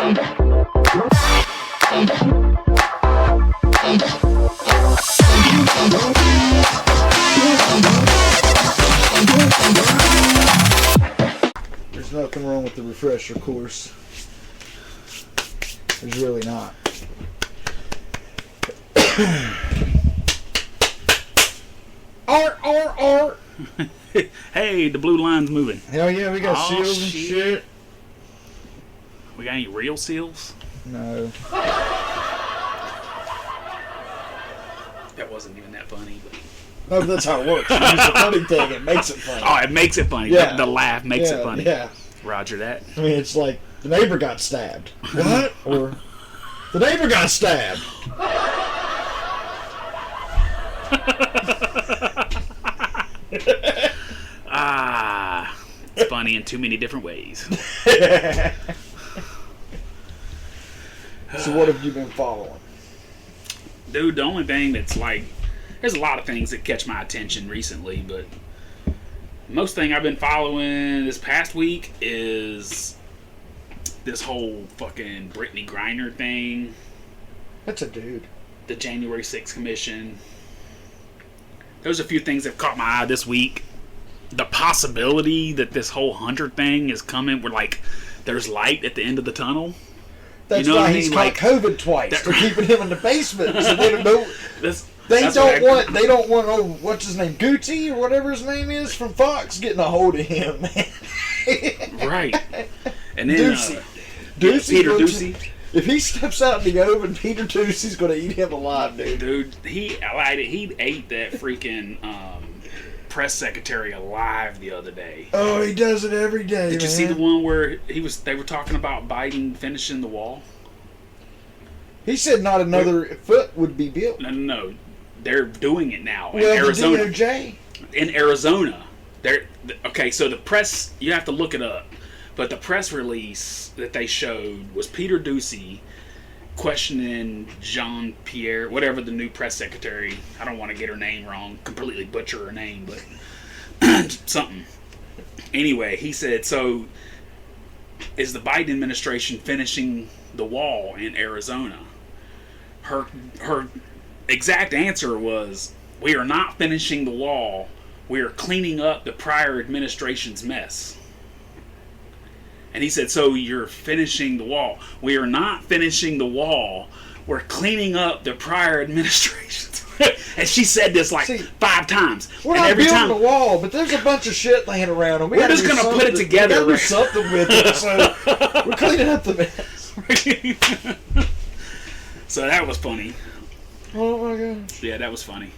There's nothing wrong with the refresher course. There's really not. Art. Hey, the blue line's moving. Hell yeah, we got Oh, seals and shit. shit. We got any real seals? No. That wasn't even that funny. But... No, that's how it works. It's the funny thing. It makes it funny. Oh, it makes it funny. Yeah. The laugh makes it funny. Yeah. Roger that. I mean, it's like the neighbor got stabbed. What? Or the neighbor got stabbed. It's funny in too many different ways. So what have you been following? Dude, the only thing that's like, there's a lot of things that catch my attention recently, but most thing I've been following this past week is this whole fucking Brittany Griner thing. That's a dude. The January 6th Commission. There's a few things that caught my eye this week. The possibility that this whole Hunter thing is coming, where like there's light at the end of the tunnel. That's You know why what I he's mean? caught Like, COVID twice. They're keeping him in the basement, so they don't know. They that's don't what want. They don't want. Oh, what's his name? Gucci or whatever his name is from Fox getting a hold of him. Right. And then Ducey Peter goes- Ducey. If he steps out in the oven, Peter Ducey's going to eat him alive, dude. Dude, he ate that freaking press secretary alive the other day. Oh, he does it every day. Did you see the one where they were talking about Biden finishing the wall? He said not another foot would be built. No. They're doing it now in Well, Arizona. the DOJ. In Arizona. Okay, so the press, you have to look it up. But the press release that they showed was Peter Ducey questioning Jean-Pierre, whatever the new press secretary. I don't want to get her name wrong, completely butcher her name, but something. Anyway, he said, so is the Biden administration finishing the wall in Arizona? Her exact answer was, we are not finishing the wall. We are cleaning up the prior administration's mess. And he said, so you're finishing the wall. We are not finishing the wall. We're cleaning up the prior administration's. And she said this like 5 times. We're and not every building time, the wall, but there's a bunch of shit laying around, and We're just gonna put it together, We right? gotta do something with it, so we're cleaning up the mess. So that was funny. Oh my gosh. Yeah, that was funny.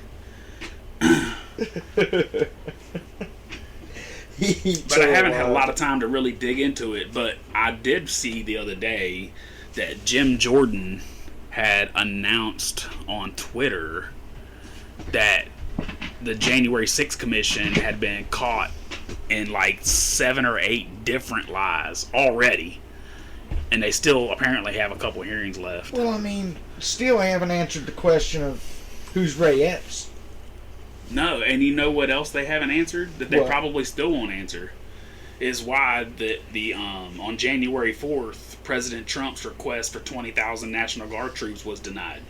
But I haven't had a lot of time to really dig into it. But I did see the other day that Jim Jordan had announced on Twitter that the January 6th Commission had been caught in like 7 or 8 different lies already. And they still apparently have a couple hearings left. Well, I mean, still haven't answered the question of who's Ray Epps. No, and you know what else they haven't answered? That they What? probably still won't answer. Is why the on January 4th, President Trump's request for 20,000 National Guard troops was denied.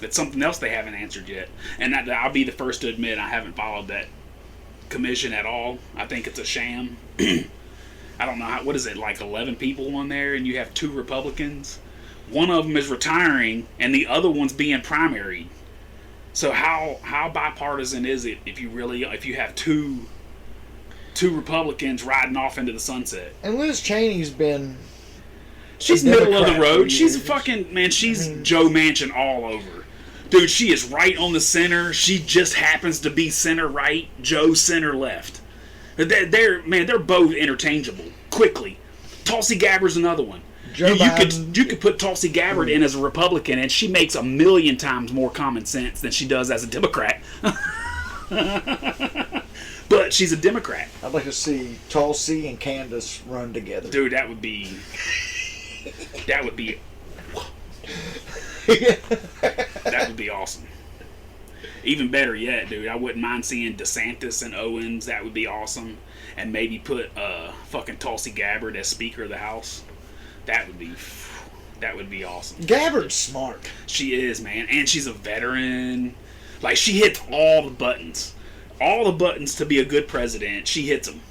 It's something else they haven't answered yet. And I'll be the first to admit I haven't followed that commission at all. I think it's a sham. I don't know, what is it, like 11 people on there, and you have 2 Republicans? One of them is retiring, and the other one's being primaried. So how bipartisan is it if you have two Republicans riding off into the sunset? And Liz Cheney's been... She's a middle of the Democrat road. for She's a years. fucking, man, she's Joe Manchin all over. Dude, she is right on the center. She just happens to be center right, Joe center left. They're both interchangeable quickly. Tulsi Gabbard's another one. Joe You Biden. could put Tulsi Gabbard in as a Republican, and she makes 1,000,000 times more common sense than she does as a Democrat. But she's a Democrat. I'd like to see Tulsi and Candace run together. Dude, that would be that would be awesome. Even better yet, dude, I wouldn't mind seeing DeSantis and Owens. That would be awesome. And maybe put fucking Tulsi Gabbard as Speaker of the House. That would be awesome. Gabbard's smart. She is, man, and she's a veteran. Like, she hits all the buttons to be a good president. She hits them.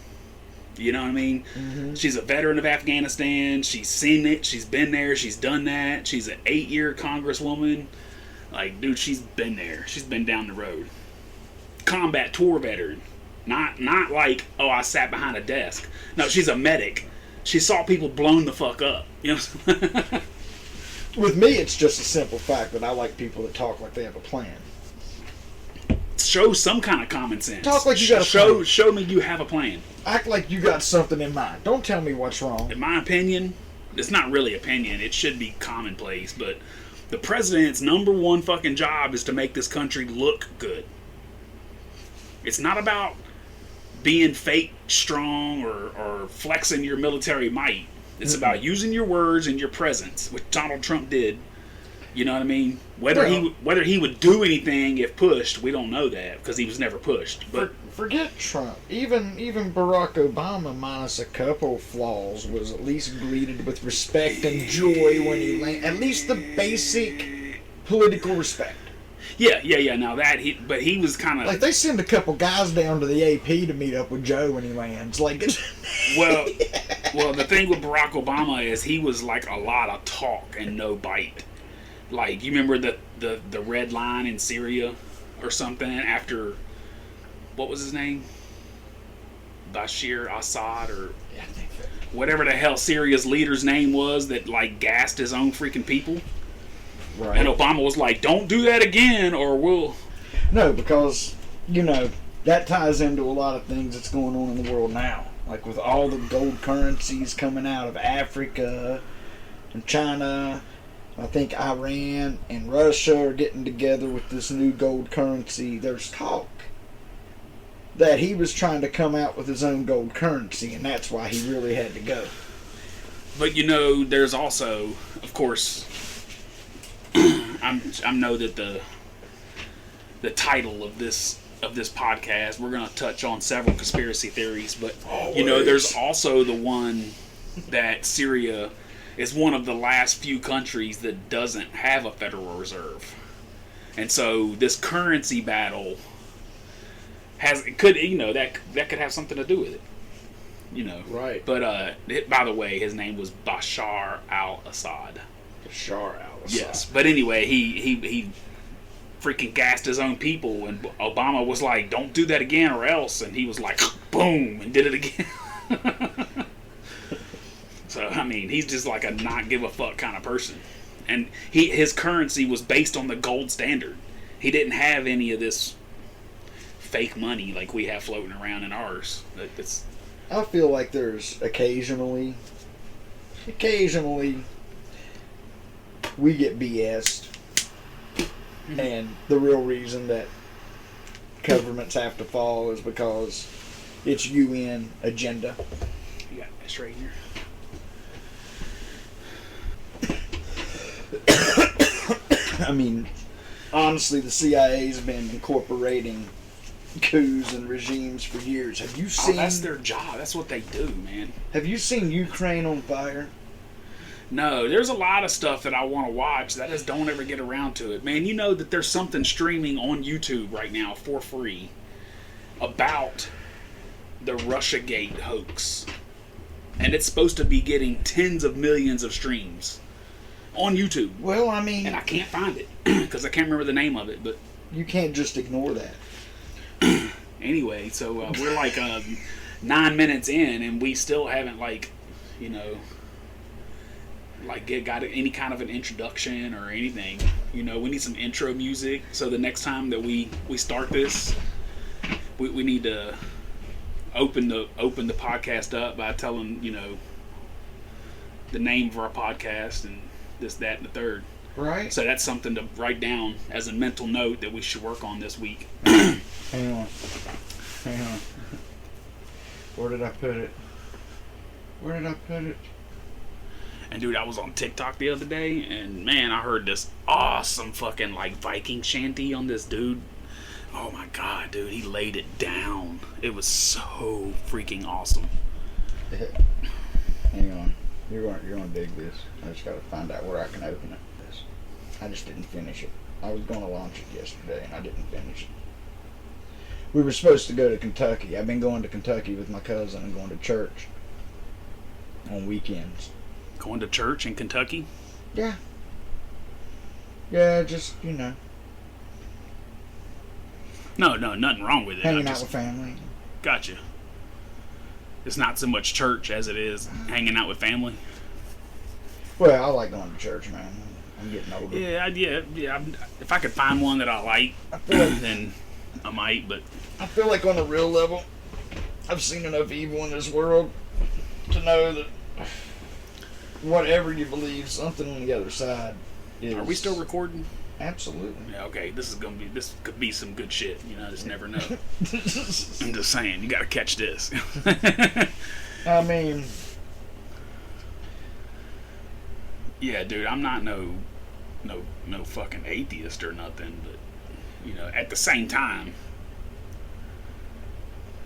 You know what I mean? Mm-hmm. She's a veteran of Afghanistan. She's seen it. She's been there. She's done that. She's an 8-year congresswoman. Like, dude, she's been there. She's been down the road. Combat tour veteran. Not like, oh, I sat behind a desk. No, she's a medic. She saw people blown the fuck up. You know? With me, it's just a simple fact that I like people that talk like they have a plan. Show some kind of common sense. Talk like you got a plan. Show me you have a plan. Act like you got something in mind. Don't tell me what's wrong. In my opinion, it's not really opinion. It should be commonplace. But the president's number one fucking job is to make this country look good. It's not about being fake strong or flexing your military might. It's about using your words and your presence, which Donald Trump did. You know what I mean? Whether he would do anything if pushed, we don't know that because he was never pushed. But forget Trump. Even Barack Obama, minus a couple flaws, was at least greeted with respect and joy when he landed. At least the basic political respect. Yeah. Now that he was kind of like they send a couple guys down to the AP to meet up with Joe when he lands. Like, well, the thing with Barack Obama is he was like a lot of talk and no bite. Like, you remember the red line in Syria or something after, what was his name? Bashir Assad or whatever the hell Syria's leader's name was that, like, gassed his own freaking people. Right. And Obama was like, don't do that again or we'll... No, because, that ties into a lot of things that's going on in the world now. Like with all the gold currencies coming out of Africa and China... I think Iran and Russia are getting together with this new gold currency. There's talk that he was trying to come out with his own gold currency, and that's why he really had to go. But there's also, of course, I know that the title of this podcast, we're going to touch on several conspiracy theories, but there's also the one that Syria is one of the last few countries that doesn't have a Federal Reserve. And so this currency battle that could have something to do with it. Right. But by the way, his name was Bashar al-Assad. Bashar al-Assad. Yes. But anyway, he freaking gassed his own people, and Obama was like, don't do that again or else, and he was like, boom, and did it again. So, I mean, he's just like a not give a fuck kind of person. And his currency was based on the gold standard. He didn't have any of this fake money like we have floating around in ours. I feel like there's occasionally we get BS'd. Mm-hmm. And the real reason that governments have to fall is because it's UN agenda. You got this right here. I mean, honestly, the CIA's been incorporating coups and regimes for years. Have you seen... that's their job. That's what they do, man. Have you seen Ukraine on fire? No, there's a lot of stuff that I want to watch that I just don't ever get around to it. Man, you know that there's something streaming on YouTube right now for free about the Russiagate hoax. And it's supposed to be getting tens of millions of streams. On YouTube. Well, I mean... And I can't find it, because I can't remember the name of it, but... You can't just ignore that. Anyway, so we're like 9 minutes in, and we still haven't, got any kind of an introduction or anything. We need some intro music, so the next time that we start this, we need to open the podcast up by telling, the name of our podcast, and this, that, and the third. Right. So that's something to write down as a mental note that we should work on this week. Hang on. Where did I put it? And dude, I was on TikTok the other day, and man, I heard this awesome fucking Viking shanty on this dude. Oh my god, dude, he laid it down. It was so freaking awesome. Hang on. You're gonna dig this. I just gotta find out where I can open it. I just didn't finish it. I was gonna launch it yesterday and I didn't finish it. We were supposed to go to Kentucky. I've been going to Kentucky with my cousin and going to church on weekends. Going to church in Kentucky? Yeah. Yeah, just, you know, No, nothing wrong with it. hanging out with family. Gotcha. It's not so much church as it is hanging out with family. Well, I like going to church, man. I'm getting older. Yeah. If I could find one that I like, then I might. But I feel like on a real level, I've seen enough evil in this world to know that whatever you believe, something on the other side is. are we still recording? Absolutely. Yeah. Okay. This could be some good shit. You know, just never know. I'm just saying, you got to catch this. I mean, yeah, dude. I'm not no fucking atheist or nothing, but you know, at the same time,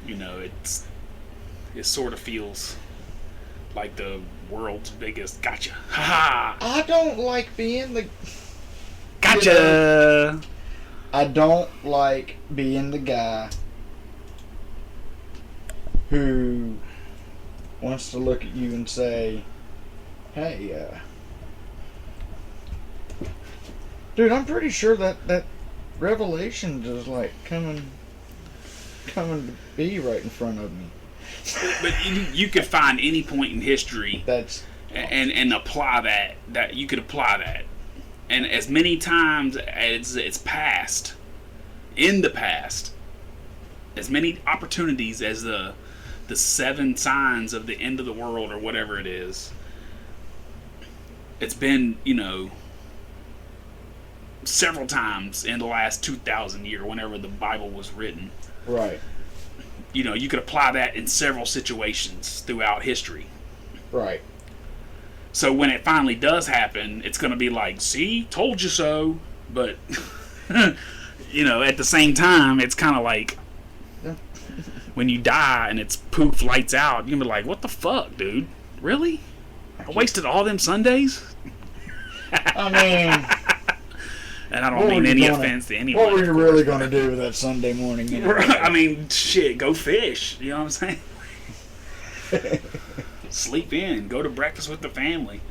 you know, it sort of feels like the world's biggest gotcha. Ha ha! I don't like being the. Gotcha! You know, I don't like being the guy who wants to look at you and say, hey, dude, I'm pretty sure that revelation is like coming to be right in front of me. But you could find any point in history That's and apply that you could apply that. And as many times as it's passed, in the past, as many opportunities as the 7 signs of the end of the world or whatever it is, it's been, you know, several times in the last 2,000 years, whenever the Bible was written. right. You know, you could apply that in several situations throughout history. Right. So when it finally does happen, it's going to be like, see, told you so. But, you know, at the same time, it's kind of like when you die and it's poof, lights out, you're going to be like, what the fuck, dude? Really? I wasted all them Sundays? I mean, And I don't mean any offense to anyone. What were you really going to do with that Sunday morning? Anyway? I mean, shit, go fish. You know what I'm saying? Sleep in. Go to breakfast with the family.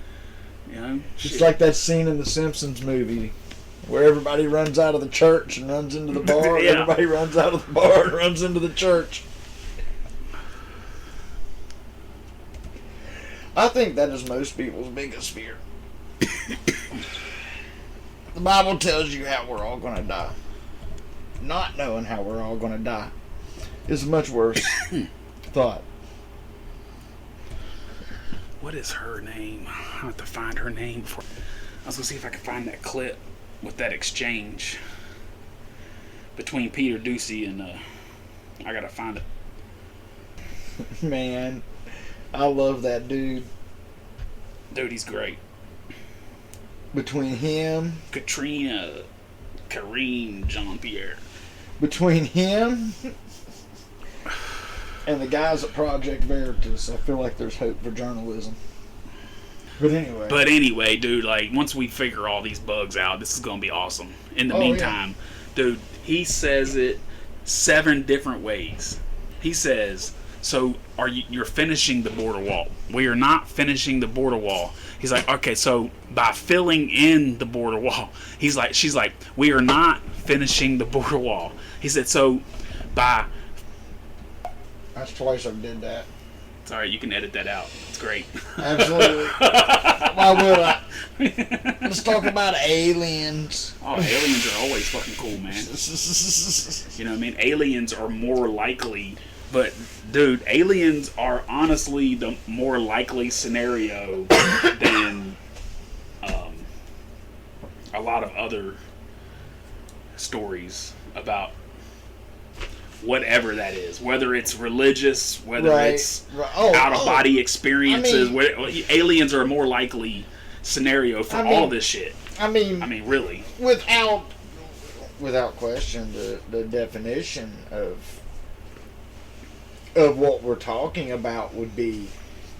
You know? It's Shit. like that scene in the Simpsons movie where everybody runs out of the church and runs into the bar. Yeah. Everybody runs out of the bar and runs into the church. I think that is most people's biggest fear. The Bible tells you how we're all going to die. Not knowing how we're all going to die is a much worse thought. What is her name? I have to find her name before. I was going to see if I could find that clip with that exchange between Peter Ducey and I got to find it. Man, I love that dude. Dude, he's great. Between him, Karine Jean-Pierre. between him and the guys at Project Veritas, I feel like there's hope for journalism. But anyway. Dude, like, once we figure all these bugs out, this is going to be awesome. In the Oh, meantime, dude, he says it 7 different ways. He says, so you're finishing the border wall. We are not finishing the border wall. He's like, okay, so by filling in the border wall, she's like, we are not finishing the border wall. He said, so by... That's twice I did that. It's alright, you can edit that out. It's great. Absolutely. Why would I? Let's talk about aliens. Oh, aliens are always fucking cool, man. You know what I mean? Aliens are more likely... But, dude, aliens are honestly the more likely scenario than a lot of other stories about whatever that is. Whether it's religious, whether it's out-of-body experiences. I mean, aliens are a more likely scenario for all this shit. I mean, really. Without question, the definition of what we're talking about would be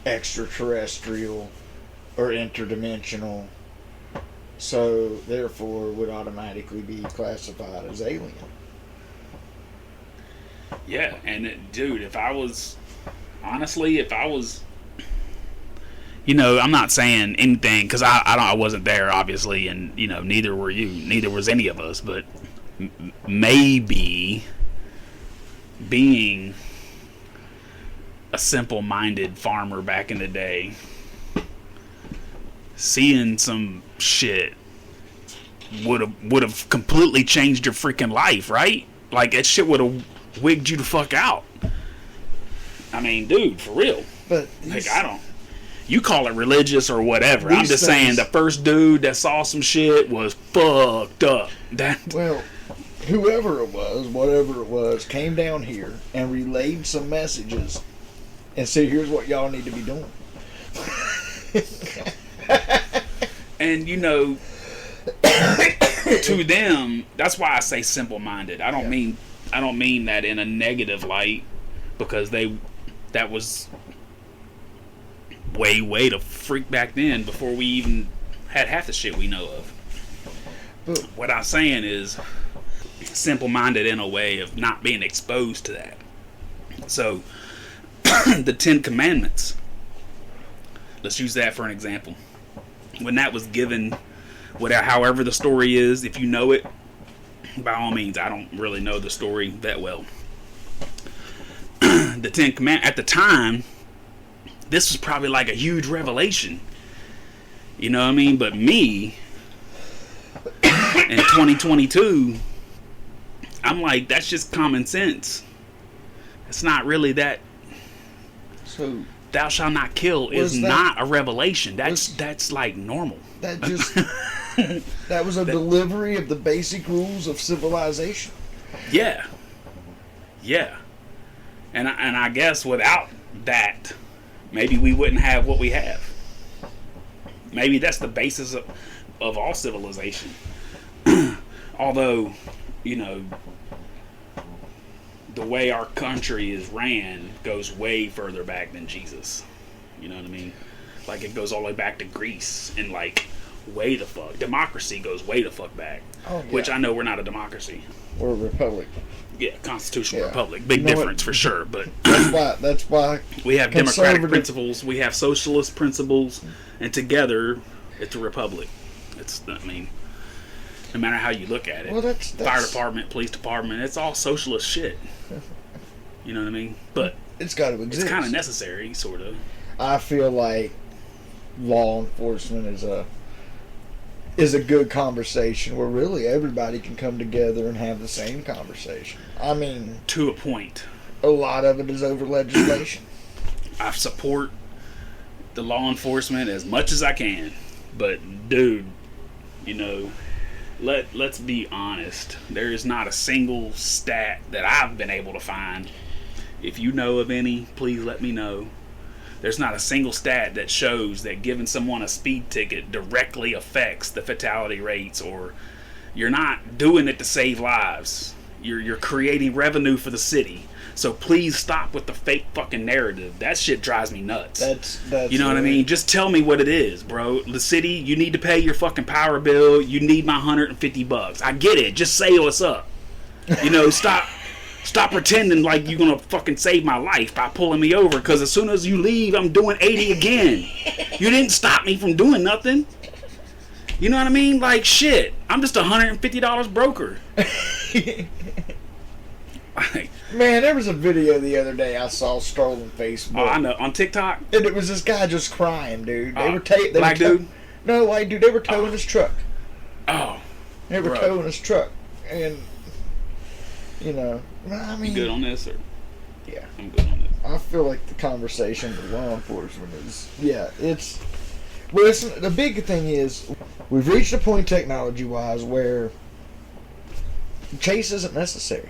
extraterrestrial or interdimensional, so therefore would automatically be classified as alien. Yeah, and dude, if I was, you know, I'm not saying anything because I wasn't there, obviously, and you know, neither were you, neither was any of us, but maybe being a simple-minded farmer back in the day, seeing some shit would have completely changed your freaking life, right? Like that shit would have wigged you the fuck out. I mean, dude, for real. But like, I don't. You call it religious or whatever. I'm just saying the first dude that saw some shit was fucked up. Well, whoever it was, whatever it was, came down here and relayed some messages and said, here's what y'all need to be doing. And, you know, to them, that's why I say simple-minded. I don't mean that in a negative light, because that was way to freak back then before we even had half the shit we know of. But what I'm saying is simple-minded in a way of not being exposed to that. So the 10 Commandments, let's use that for an example. When that was given, however the story is, if you know it, by all means, I don't really know the story that well. The 10 Commandments, at the time, this was probably like a huge revelation. You know what I mean? But me, in 2022, I'm like, that's just common sense. It's not really that. So, thou shalt not kill is not a revelation. That's like normal. That just that was a delivery of the basic rules of civilization. Yeah. And I guess without that, maybe we wouldn't have what we have. Maybe that's the basis of all civilization. Although, you know, the way our country is ran goes way further back than Jesus. You know what I mean? Like, it goes all the way back to Greece and, like, way the fuck. Democracy goes way the fuck back. Oh, yeah. Which I know we're not a democracy. We're a republic. Yeah, constitutional republic. Big difference for sure. But that's why we have democratic principles, we have socialist principles, and together it's a republic. I mean, no matter how you look at it. Well, that's fire department, police department, it's all socialist shit. You know what I mean? But it's got to exist. It's kind of necessary, sort of. I feel like law enforcement is a good conversation where really everybody can come together and have the same conversation. I mean, to a point. A lot of it is over legislation. I support the law enforcement as much as I can, but dude, you know, let's be honest. There is not a single stat that I've been able to find. If you know of any, please let me know. There's not a single stat that shows that giving someone a speed ticket directly affects the fatality rates, or you're not doing it to save lives. You're creating revenue for the city. So please stop with the fake fucking narrative. That shit drives me nuts. That's you know what I mean? Just tell me what it is, bro. The city, you need to pay your fucking power bill. You need my $150. I get it. Just say what's up. You know, stop pretending like you're gonna fucking save my life by pulling me over, because as soon as you leave, I'm doing 80 again. You didn't stop me from doing nothing. You know what I mean? Like, shit. I'm just a $150 broker. Man, there was a video the other day I saw strolling Facebook. Oh, I know. On TikTok? And it was this guy just crying, dude. They were black dude? No, white dude. They were towing his truck. Oh. They were towing his truck. And, you know, I mean... You good on this, or? Yeah. I'm good on this. I feel like the conversation with law enforcement is... Yeah, it's... Well, listen, the big thing is, we've reached a point technology-wise where chase isn't necessary.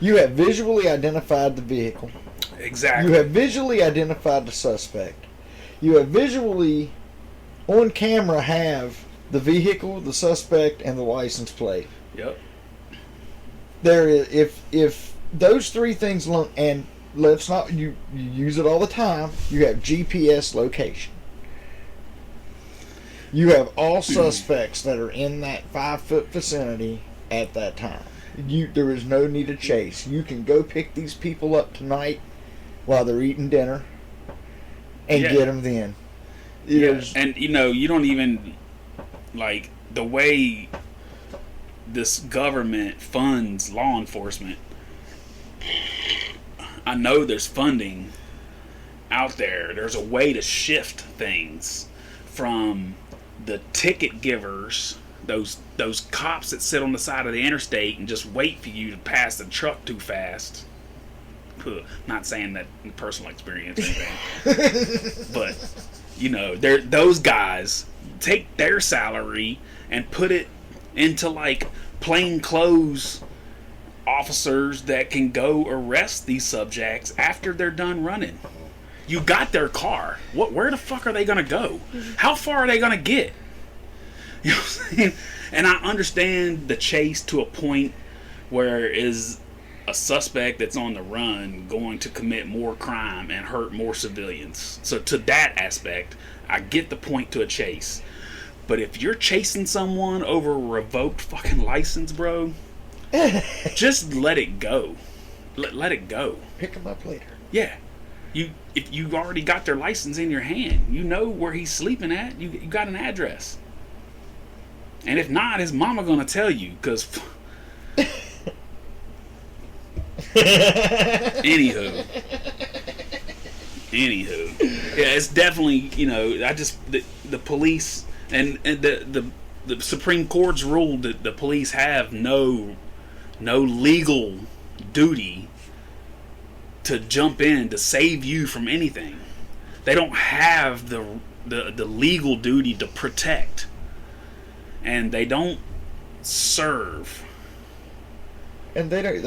You have visually identified the vehicle. Exactly. You have visually identified the suspect. You have visually, on camera, have the vehicle, the suspect, and the license plate. Yep. There is, if those three things alone, and let's not, you use it all the time, you have GPS location. You have all suspects that are in that 5-foot vicinity at that time. There is no need to chase. You can go pick these people up tonight while they're eating dinner and get them then. And you don't even, like, the way this government funds law enforcement. I know there's funding out there. There's a way to shift things from the ticket givers, those cops that sit on the side of the interstate and just wait for you to pass the truck too fast. Not saying that in personal experience or anything. But those guys take their salary and put it into, like, plain clothes officers that can go arrest these subjects after they're done running. You got their car. Where the fuck are they gonna go? How far are they gonna get? You know what I'm saying? And I understand the chase to a point where is a suspect that's on the run going to commit more crime and hurt more civilians. So to that aspect, I get the point to a chase. But if you're chasing someone over a revoked fucking license, bro, just let it go. Let it go. Pick them up later. Yeah. If you already got their license in your hand, you know where he's sleeping at. You got an address. And if not, his mama gonna tell you, because... Anywho. Yeah, it's definitely, the police and the Supreme Court's ruled that the police have no legal duty to jump in to save you from anything. They don't have the legal duty to protect, and they don't serve. And they don't.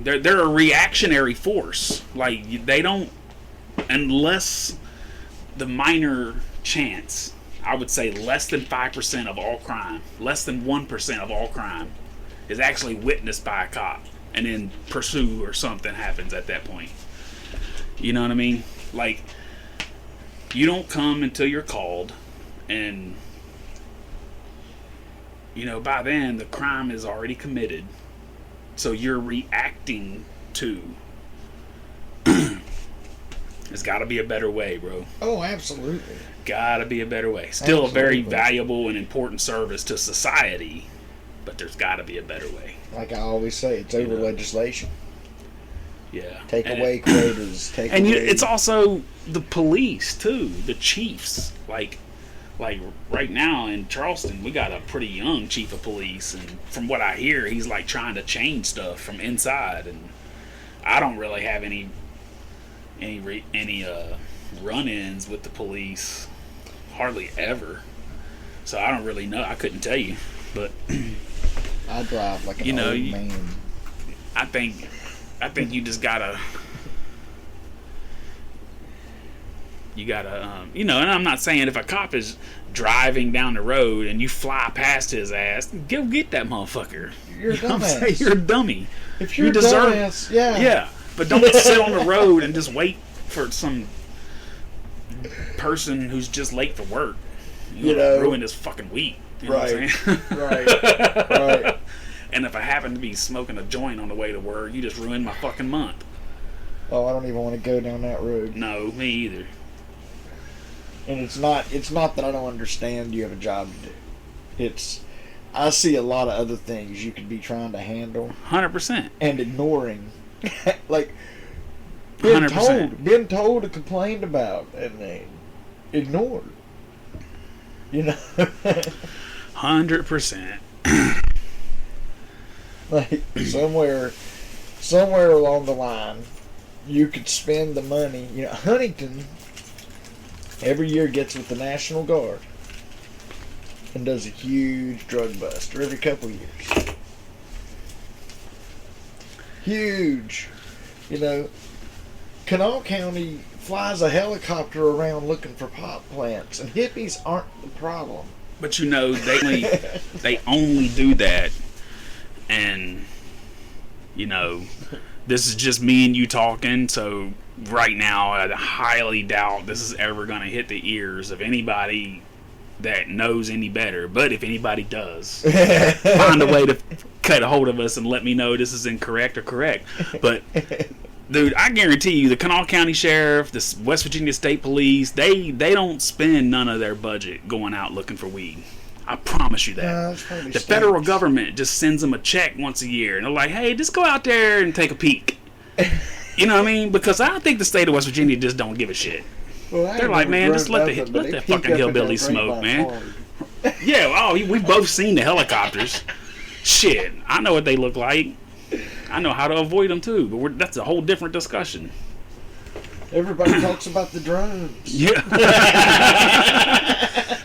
They're a reactionary force. Like, they don't, unless the minor chance. I would say less than 5% of all crime, less than 1% of all crime, is actually witnessed by a cop, and then pursue or something happens at that point. You know what I mean? Like, you don't come until you're called, and by then the crime is already committed. So you're reacting to. There's got to be a better way, bro. Oh, absolutely. Gotta be a better way. Still absolutely. A very valuable and important service to society, but there's gotta be a better way. Like I always say, it's over legislation. Yeah. Take away quotas. It's also the police too, the chiefs. Like right now in Charleston, we got a pretty young chief of police, and from what I hear, he's like trying to change stuff from inside. And I don't really have any run-ins with the police, hardly ever. So I don't really know. I couldn't tell you, but I drive like an old man. I think you just gotta. And I'm not saying if a cop is driving down the road and you fly past his ass, go get that motherfucker. You're a dumbass. You're a dummy. If you're a dumbass, yeah. Yeah, but don't sit on the road and just wait for some person who's just late for work. Ruin his fucking week. You know what I'm saying? Right. And if I happen to be smoking a joint on the way to work, you just ruined my fucking month. Oh, I don't even want to go down that road. No, me either. And it's not that I don't understand you have a job to do. I see a lot of other things you could be trying to handle. 100%. And ignoring. Like, 100%. Been told and complained about, and they ignored. 100%. Like, somewhere along the line, you could spend the money. Huntington every year gets with the National Guard and does a huge drug bust, or every couple of years. Huge. Kanawha County flies a helicopter around looking for pot plants, and hippies aren't the problem. But they only do that, and this is just me and you talking, so right now I highly doubt this is ever going to hit the ears of anybody that knows any better. But if anybody does, find a way to cut a hold of us and let me know this is incorrect or correct. But dude, I guarantee you, the Kanawha County Sheriff, the West Virginia State Police, they don't spend none of their budget going out looking for weed. I promise you that. The federal government just sends them a check once a year, and they're like, hey, just go out there and take a peek. You know what I mean? Because I think the state of West Virginia just don't give a shit. Well, they're like, man, just let that fucking hillbilly smoke, man. Yeah, we've both seen the helicopters. Shit, I know what they look like. I know how to avoid them too, but that's a whole different discussion. Everybody talks about the drones. Yeah.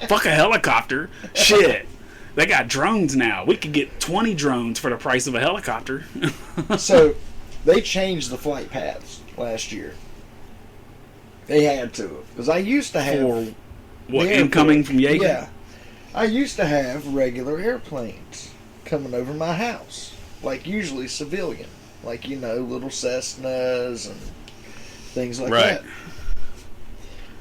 Fuck a helicopter. Shit. They got drones now. We could get 20 drones for the price of a helicopter. So, they changed the flight paths last year. They had to. Because I used to have... For what, incoming from Yeager? Yeah. I used to have regular airplanes coming over my house. Like, usually civilian. Like, little Cessnas and things like that.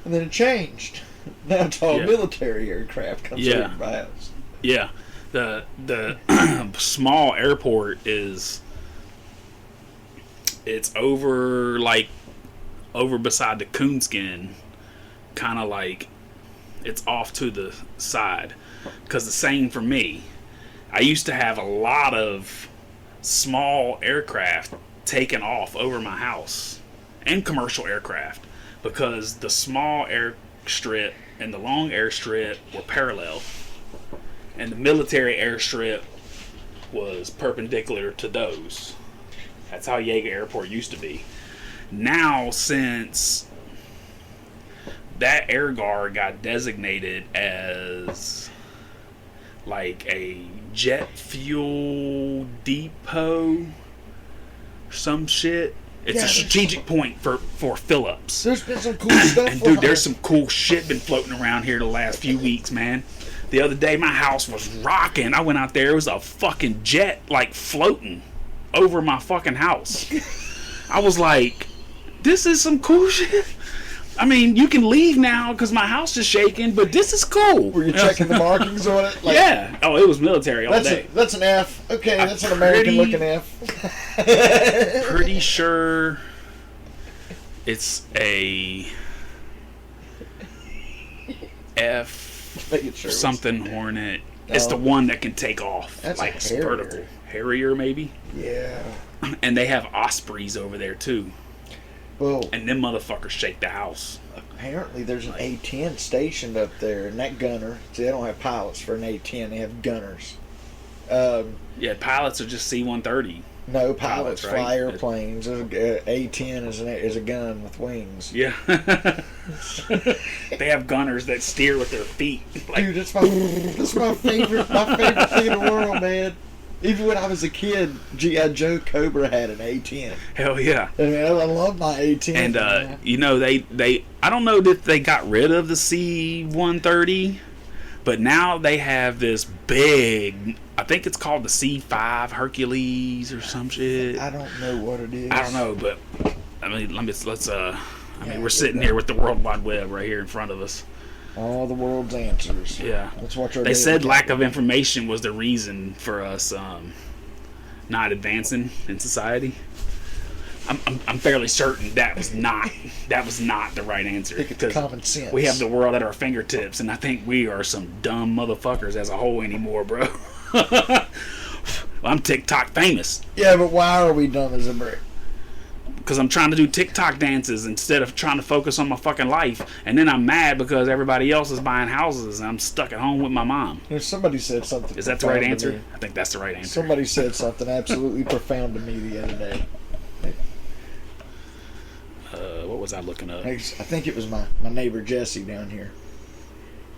And then it changed. Now it's all military aircraft comes over my house. Yeah. The small airport it's over beside the Coonskin, kind of like it's off to the side. Because the same for me. I used to have a lot of small aircraft taken off over my house and commercial aircraft because the small airstrip and the long airstrip were parallel and the military airstrip was perpendicular to those. That's how Yeager Airport used to be. Now, since that air guard got designated as like a jet fuel depot, some shit. It's a strategic point for Phillips. There's been some cool stuff. And dude, there's some cool shit been floating around here the last few weeks, man. The other day, my house was rocking. I went out there, it was a fucking jet like floating over my fucking house. I was like, this is some cool shit. I mean, you can leave now because my house is shaking, but this is cool. Were you checking the markings on it? Like, yeah. Oh, it was military all day. That's an F. Okay, that's an American-looking F. Pretty sure it's a F something Hornet. It's the one that can take off. That's like a Harrier. vertical. Harrier, maybe? Yeah. And they have Ospreys over there, too. Well, and them motherfuckers shake the house. Apparently there's an A-10 stationed up there, and that gunner, see, they don't have pilots for an A-10, they have gunners. Yeah, pilots are just C-130. No, pilots fly right? airplanes. A-10 is a gun with wings. Yeah. They have gunners that steer with their feet. Like, dude, that's my favorite thing in the world, man. Even when I was a kid, G.I. Joe Cobra had an A-10. Hell yeah. And I love my A-10. And, they I don't know if they got rid of the C-130, but now they have this big, I think it's called the C-5 Hercules or some shit. I don't know what it is. I don't know, but, I mean, we're sitting here with the World Wide Web right here in front of us. All the world's answers. Yeah. Let's watch our. They said lack of information was the reason for us not advancing in society. I'm fairly certain that was not the right answer. I think it's common sense. We have the world at our fingertips, and I think we are some dumb motherfuckers as a whole anymore, bro. Well, I'm TikTok famous. Yeah, but why are we dumb as a brick? Because I'm trying to do TikTok dances instead of trying to focus on my fucking life. And then I'm mad because everybody else is buying houses and I'm stuck at home with my mom. Somebody said something. Is that the right answer? I think that's the right answer. Somebody said something absolutely profound to me the other day. What was I looking up? I think it was my neighbor Jesse down here.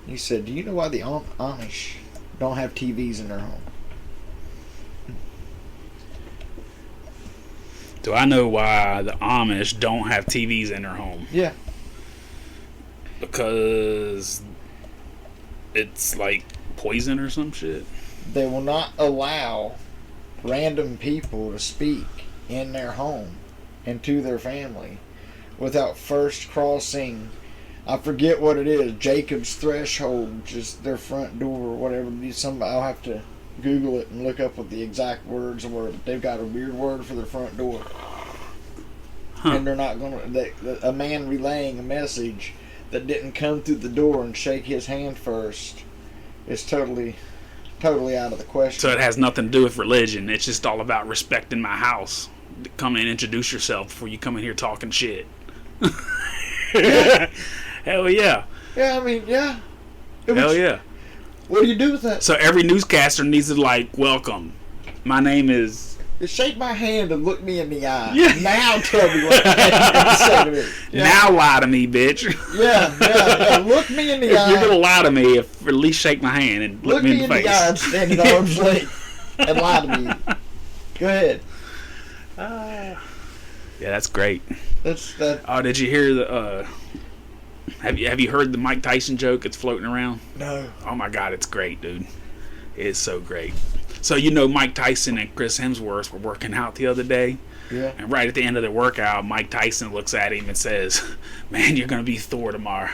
He said, do you know why the Amish don't have TVs in their home? Do I know why the Amish don't have TVs in their home? Yeah. Because it's like poison or some shit? They will not allow random people to speak in their home and to their family without first crossing I forget what it is. Jacob's Threshold, just their front door or whatever. I'll have to Google it and look up what the exact words were. But they've got a weird word for their front door, and they're not gonna. A man relaying a message that didn't come through the door and shake his hand first is totally out of the question. So it has nothing to do with religion. It's just all about respecting my house. Come and introduce yourself before you come in here talking shit. Yeah. Hell yeah. Yeah, I mean, yeah. Hell yeah. What do you do with that? So every newscaster needs to welcome. My name is... Just shake my hand and look me in the eye. Yeah. Now tell me what you have to say to me. Yeah. Now lie to me, bitch. Yeah. Look me in the If eye. you're gonna lie to me, at least shake my hand and look me in the face. eye and stand at arm's length and lie to me. Go ahead. Yeah, that's great. That's that. Oh, did you hear the... Have you heard the Mike Tyson joke that's floating around? No. Oh my God, it's great, dude. It's so great. So Mike Tyson and Chris Hemsworth were working out the other day. Yeah. And right at the end of the workout, Mike Tyson looks at him and says, "Man, you're gonna be Thor tomorrow."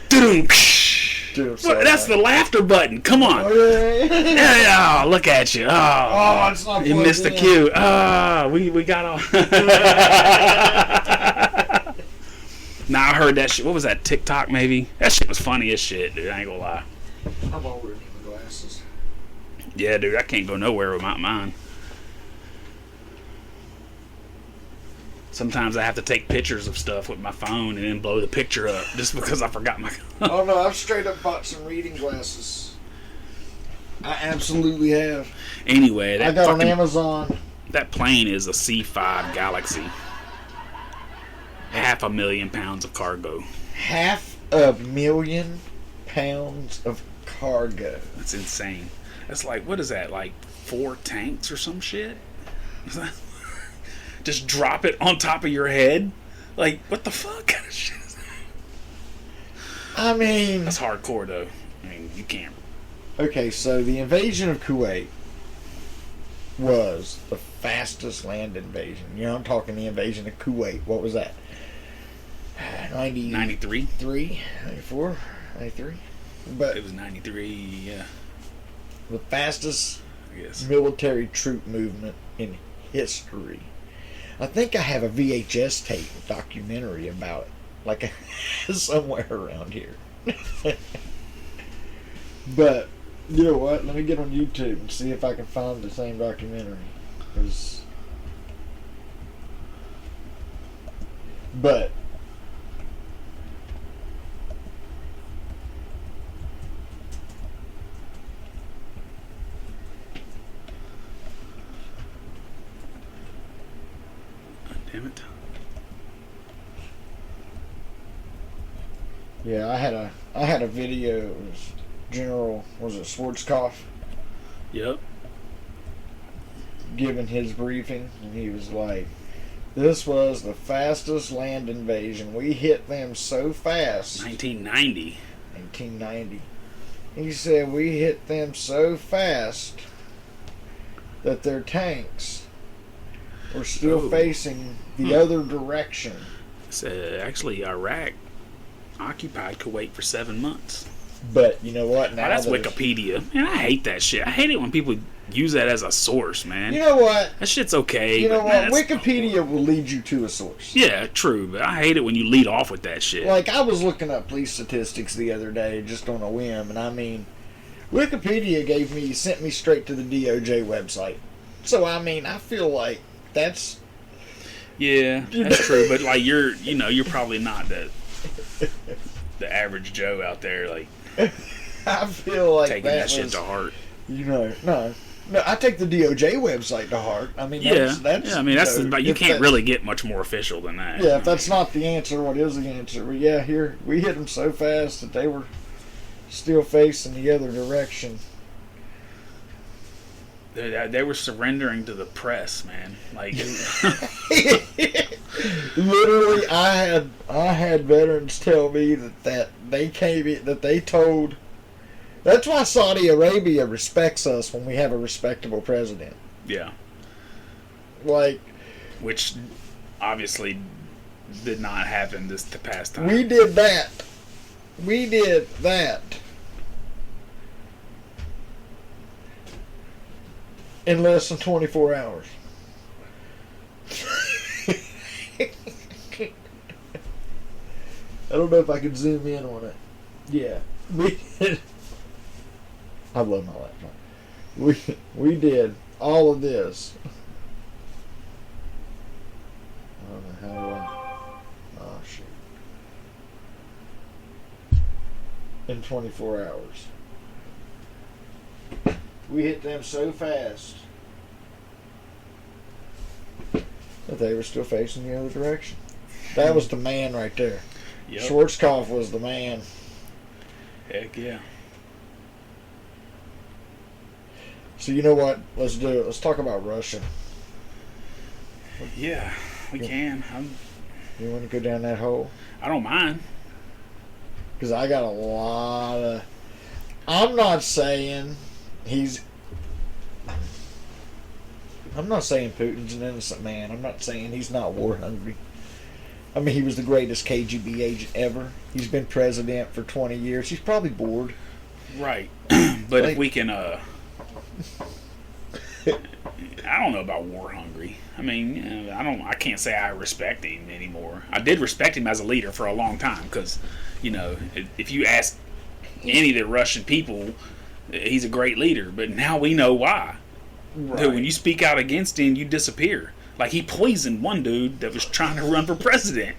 Dude, Well, that's the laughter button. Come on. Oh, yeah. Oh, look at you. Oh, it's not You plugged missed the in. cue. Oh, we got all. Now I heard that shit. What was that, TikTok maybe? That shit was funny as shit, dude. I ain't gonna lie. I'm older than my glasses. Yeah, dude, I can't go nowhere without mine. Sometimes I have to take pictures of stuff with my phone and then blow the picture up just because I forgot my... Oh no, I've straight up bought some reading glasses. I absolutely have. Anyway, I got on Amazon. That plane is a C-5 Galaxy. 500,000 pounds of cargo. 500,000 pounds of cargo. That's insane. That's like, what is that, like 4 tanks or some shit? Is that... Just drop it on top of your head? Like, what the fuck kind of shit is that? I mean... That's hardcore, though. I mean, you can't... Okay, so the invasion of Kuwait was the fastest land invasion. You know, I'm talking the invasion of Kuwait. What was that? 93? 94? 93? But It was 93, yeah, the fastest I guess. military troop movement in history. I think I have a VHS tape documentary about it, like somewhere around here. But you know what? Let me get on YouTube and see if I can find the same documentary. But Damn it. yeah, I had a video. It was General, was it Schwarzkopf, Yep. giving his briefing, and he was like, "This was the fastest land invasion. We hit them so fast." 1990. 1990. He said we hit them so fast that their tanks were still Oh. facing the other direction. So, actually, Iraq occupied Kuwait for 7 months. But you know what? Oh, Now that's there's- Wikipedia. Man, I hate that shit. I hate it when people use that as a source, man. You know what? That shit's okay. You know but, what? man, that's- Wikipedia will lead you to a source. Yeah, true, but I hate it when you lead off with that shit. Like, I was looking up police statistics the other day just on a whim, and I mean, Wikipedia sent me straight to the DOJ website. So, I mean, I feel like that's... Yeah, that's true. But like you're probably not the average Joe out there like I feel like taking that that shit was, to heart. No, I take the DOJ website to heart. I mean, that's Yeah, I mean that's but you if can't that's- really get much more official than that. Yeah, if that's not the answer, what is the answer? Well, yeah, here we hit them so fast that they were still facing the other direction. They were surrendering to the press, man. Like Literally, I had veterans tell me that they told. That's why Saudi Arabia respects us when we have a respectable president. yeah, Like, which obviously did not happen this past time. We did that. We did that. In less than 24 hours. I don't know if I can zoom in on it. Yeah. I love my laptop. We did all of this. I don't know how do I... Oh, shit. In 24 hours. We hit them so fast that they were still facing the other direction. That was the man right there. Yep. Schwarzkopf was the man. Heck yeah. So you know what? Let's do it. Let's talk about Russia. Yeah, we can. You want to go down that hole? I don't mind. Because I got a lot of... I'm not saying Putin's an innocent man. I'm not saying he's not war hungry. I mean, he was the greatest KGB agent ever. He's been president for 20 years. He's probably bored. Right. But if we can, I don't know about war hungry. I mean, I can't say I respect him anymore. I did respect him as a leader for a long time because, you know, if you ask any of the Russian people, he's a great leader. But now we know why. Right. Dude, when you speak out against him, you disappear. Like, he poisoned one dude that was trying to run for president.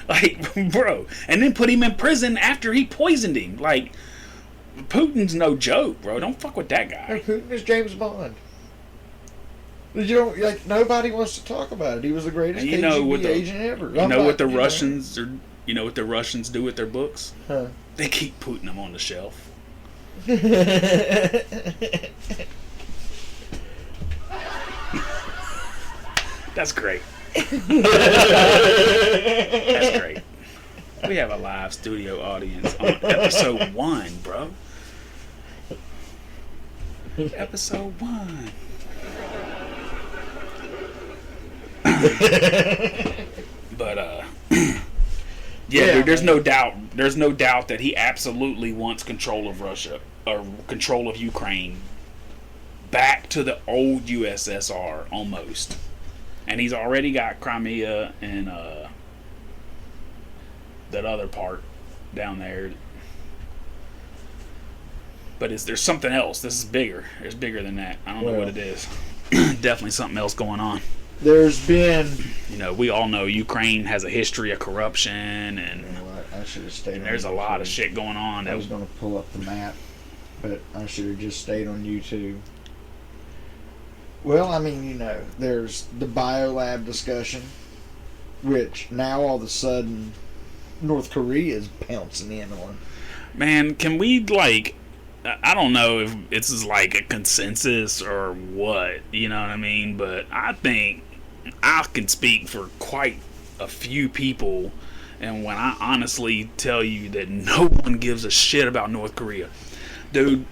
Like, bro. And then put him in prison after he poisoned him. Like, Putin's no joke, bro. Don't fuck with that guy. No, Putin is James Bond. You don't, like, nobody wants to talk about it. He was the greatest KGB agent ever. You know what the Russians are, you know what the Russians do with their books? Huh. They keep putting them on the shelf. That's great. That's great. We have a live studio audience on episode 1, bro. Episode 1. But yeah, dude, there's no doubt that he absolutely wants control of Russia or control of Ukraine back to the old USSR almost. And he's already got Crimea and that other part down there. But there's something else. This is bigger. It's bigger than that. I don't know what it is. Definitely something else going on. There's been... You know, we all know Ukraine has a history of corruption and... You know what? I should have stayed and there's a lot of shit going on. I was going to pull up the map, but I should have just stayed on YouTube. Well, I mean, you know, there's the biolab discussion, which now all of a sudden North Korea is pouncing in on. Man, can we, like, I don't know if this is like a consensus or what, you know what I mean? But I think I can speak for quite a few people, and when I honestly tell you that no one gives a shit about North Korea, dude,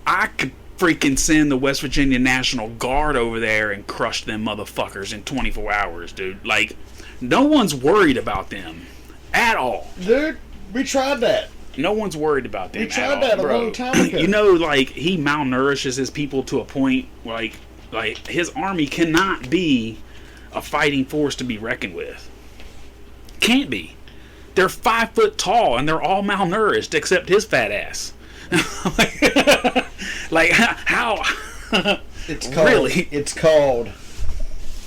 I could freaking send the West Virginia National Guard over there and crush them motherfuckers in 24 hours, dude. Like, no one's worried about them at all. Dude, we tried that. No one's worried about them. We tried that a long time ago. You know, like, he malnourishes his people to a point, like his army cannot be a fighting force to be reckoned with. Can't be. They're 5 foot tall and they're all malnourished except his fat ass. Like, how? It's called, really? It's called,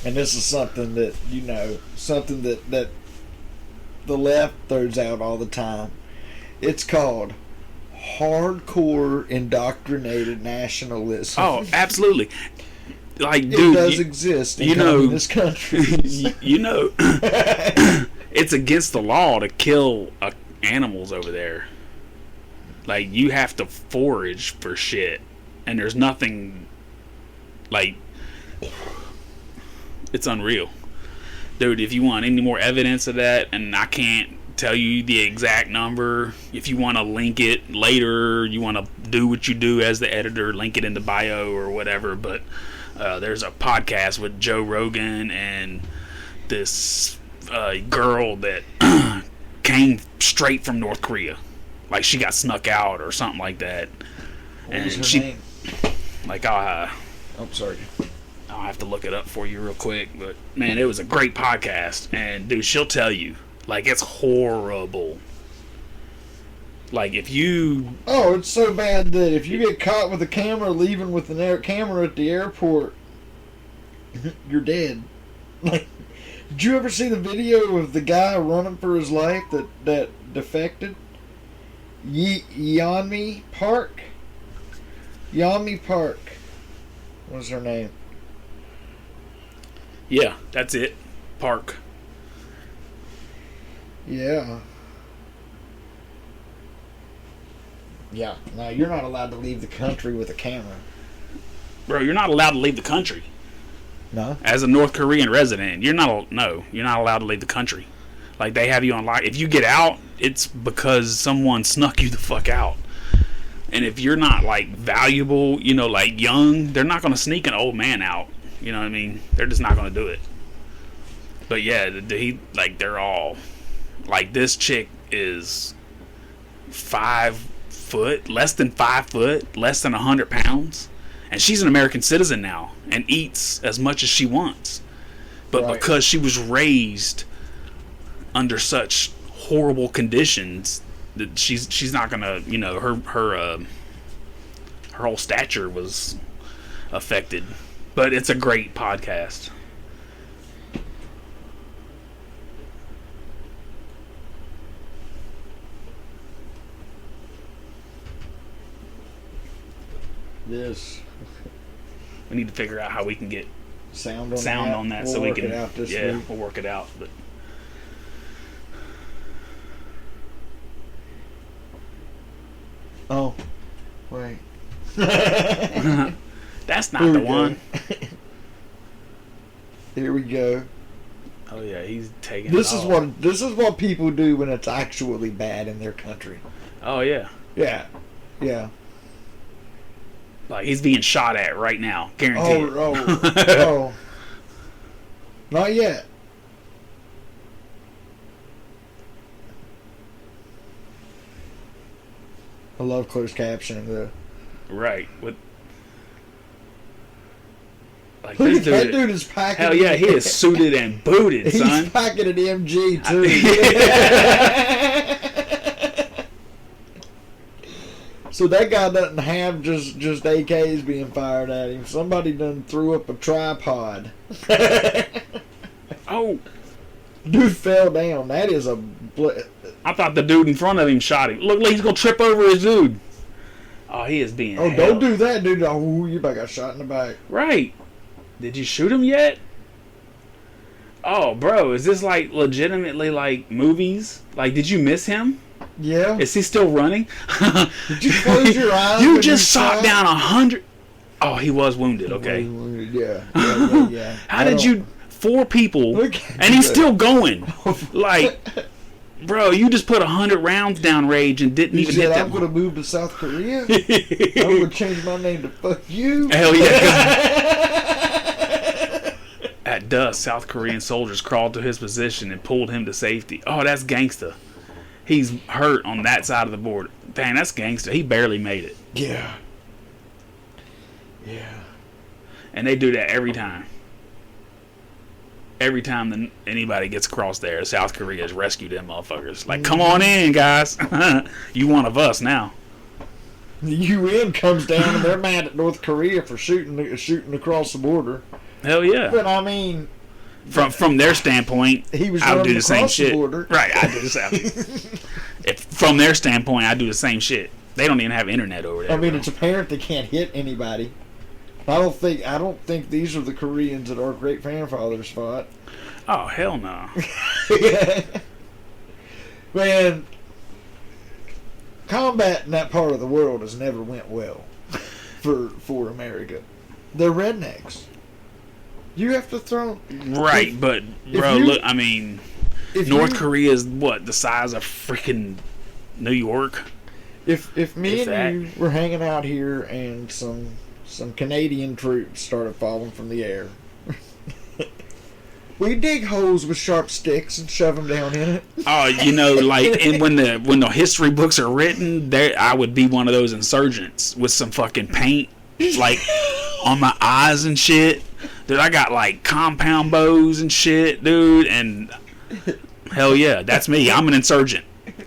and this is something that, you know, something that the left throws out all the time. It's called hardcore indoctrinated nationalism. Oh, absolutely. Like, it dude, does exist in this country. You know, it's against the law to kill animals over there. Like, you have to forage for shit, and there's nothing, like, it's unreal. Dude, if you want any more evidence of that, and I can't tell you the exact number, if you want to link it later, you want to do what you do as the editor, link it in the bio or whatever, but there's a podcast with Joe Rogan and this girl that came straight from North Korea, like she got snuck out or something like that. What was her she, name? like, Oh, sorry. I'll have to look it up for you real quick. But man, it was a great podcast, and dude, she'll tell you, like, it's horrible. Like, if you... Oh, it's so bad that if you get caught with a camera leaving with an camera at the airport, you're dead. Like, did you ever see the video of the guy running for his life that defected? Yeonmi Park? Yeonmi Park was her name. Yeah, that's it. Park. Yeah. Yeah. Now, you're not allowed to leave the country with a camera. Bro, you're not allowed to leave the country. No? As a North Korean resident, you're not allowed to leave the country. Like, they have you on lock. If you get out, it's because someone snuck you the fuck out. And if you're not, like, valuable, you know, like, young, they're not going to sneak an old man out. You know what I mean? They're just not going to do it. But yeah, they're all, like, this chick is 5 foot, less than 5 foot, less than 100 pounds. And she's an American citizen now and eats as much as she wants. But right. Because she was raised under such horrible conditions, that she's not gonna, you know, her whole stature was affected. But it's a great podcast. Yes. We need to figure out how we can get Sound on that we'll so we can it out this week. We'll work it out. But oh, wait. That's not the one. Here we go. Oh yeah, he's taking. This is what people do when it's actually bad in their country. Oh yeah. Yeah. Yeah. Like, he's being shot at right now, guaranteed. Oh. Not yet. I love closed captioning though. Right. With like Look, this dude, that dude is packing. hell yeah, he is suited and booted, son. He's packing an MG too. So that guy doesn't have just AKs being fired at him. Somebody done threw up a tripod. Oh, dude fell down. That is a. I thought the dude in front of him shot him. Look like he's gonna trip over his dude. Oh, he is being. Oh, held. don't do that, dude. Oh, you about got shot in the back. Right. Did you shoot him yet? Oh, bro, is this like legitimately like movies? Like, did you miss him? Yeah. Is he still running? Did you close your eyes? You just shot down 100. Oh, he was wounded. Okay. Yeah. How did you? 4 people, and he's still going. Like, bro, you just put 100 rounds down range and didn't even hit them. I'm gonna move to South Korea. I'm gonna change my name to fuck you. Hell yeah. At dusk, South Korean soldiers crawled to his position and pulled him to safety. Oh, that's gangsta. He's hurt on that side of the border. Dang, that's gangsta. He barely made it. Yeah. And they do that every time. Every time anybody gets across there, South Korea has rescued them motherfuckers. Like, come on in, guys. You one of us now. The UN comes down and they're mad at North Korea for shooting across the border. Hell yeah. But I mean, from their standpoint, he was I would do the same across the shit. border. Right, I do the same. From their standpoint, I do the same shit. They don't even have internet over there. I mean, bro. it's apparent they can't hit anybody. I don't think these are the Koreans that our great grandfathers fought. Oh, hell no. Man, combat in that part of the world has never went well for America. They're rednecks. You have to throw... Right, but, bro, look, I mean, North Korea is, what, the size of freaking New York? If me and you were hanging out here and some Canadian troops started falling from the air, We dig holes with sharp sticks and shove them down in it. Oh, like, and when the history books are written, there I would be one of those insurgents with some fucking paint, like, on my eyes and shit. Dude, I got like compound bows and shit, dude, and hell yeah, that's me. I'm an insurgent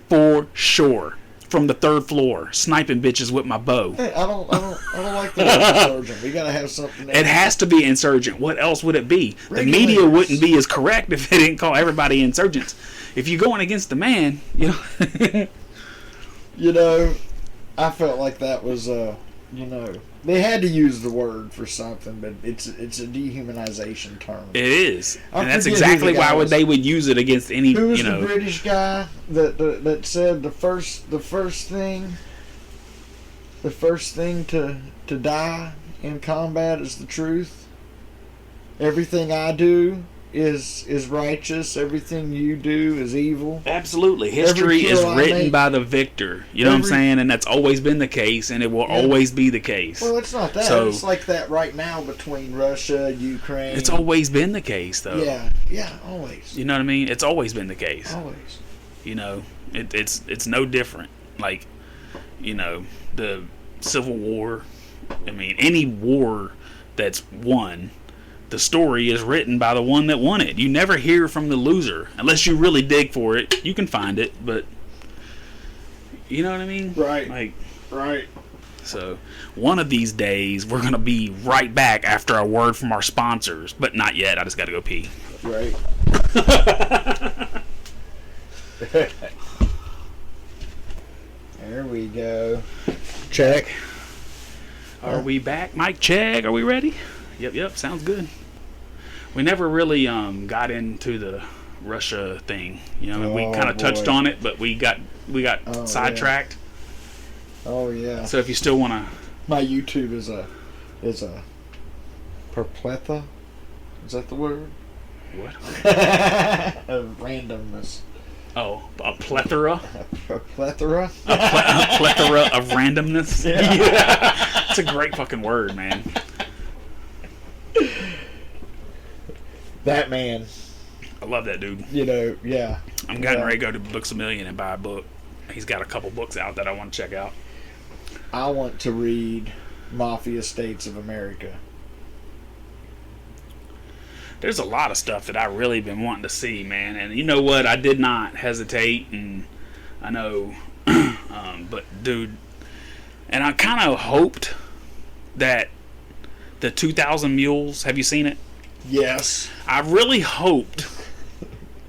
for sure. From the 3rd floor, sniping bitches with my bow. Hey, I don't like the word insurgent. We gotta have something. It has to be insurgent. What else would it be? The Regulators. media wouldn't be as correct if they didn't call everybody insurgents. If you're going against the man, I felt like that was they had to use the word for something, but it's a dehumanization term. It is, I and that's forget who exactly the guy why was. they would use it against any. Who was the British guy that said the first thing to die in combat is the truth? Everything I do is righteous. Everything you do is evil. Absolutely, history is kill I written make- by the victor. You know what I'm Every- saying, and that's always been the case, and it will always be the case. Well, it's not that. So- It's like that right now between Russia, Ukraine. It's always been the case, though. Yeah, always. You know what I mean? It's always been the case. Always. It's no different. Like, the Civil War. I mean, any war that's won, the story is written by the one that won it. You never hear from the loser unless you really dig for it. You can find it, but you know what I mean? Right. Like, Right. so one of these days we're gonna be right back after a word from our sponsors, but not yet. I just gotta go pee. Right. There we go. Check. Are we back? Mic check. Are we ready? Yep. Sounds good. We never really got into the Russia thing. We Oh, kind of touched boy. on it, but we got Oh, sidetracked. Oh yeah. So if you still want to, My YouTube is a perpletha. Is that the word? what? Of randomness. Oh, a plethora, A plethora. a plethora of randomness. Yeah. It's a great fucking word, man. That man. I love that dude. Yeah. I'm getting ready to go to Books A Million and buy a book. He's got a couple books out that I want to check out. I want to read Mafia States of America. There's a lot of stuff that I really been wanting to see, man. And you know what? I did not hesitate, and I know, but dude, and I kind of hoped that the 2,000 Mules. Have you seen it? Yes. I really hoped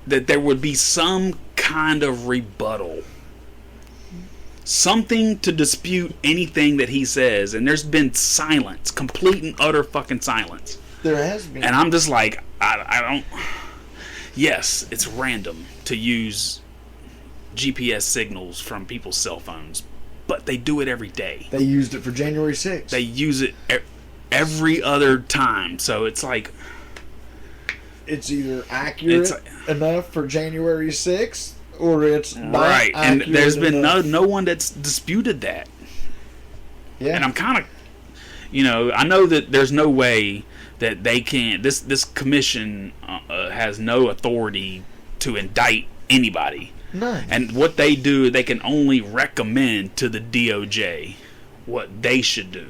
that there would be some kind of rebuttal. Something to dispute anything that he says, and there's been silence, complete and utter fucking silence. There has been. And I'm just like, I don't. Yes, it's random to use GPS signals from people's cell phones, but they do it every day. They used it for January 6th. They use it every other time, so it's like, It's either accurate enough for January 6th, or it's not right. And accurate there's been enough. no one that's disputed that. Yeah. And I'm kind of, I know that there's no way that they can. This commission has no authority to indict anybody. None. And what they do, they can only recommend to the DOJ what they should do.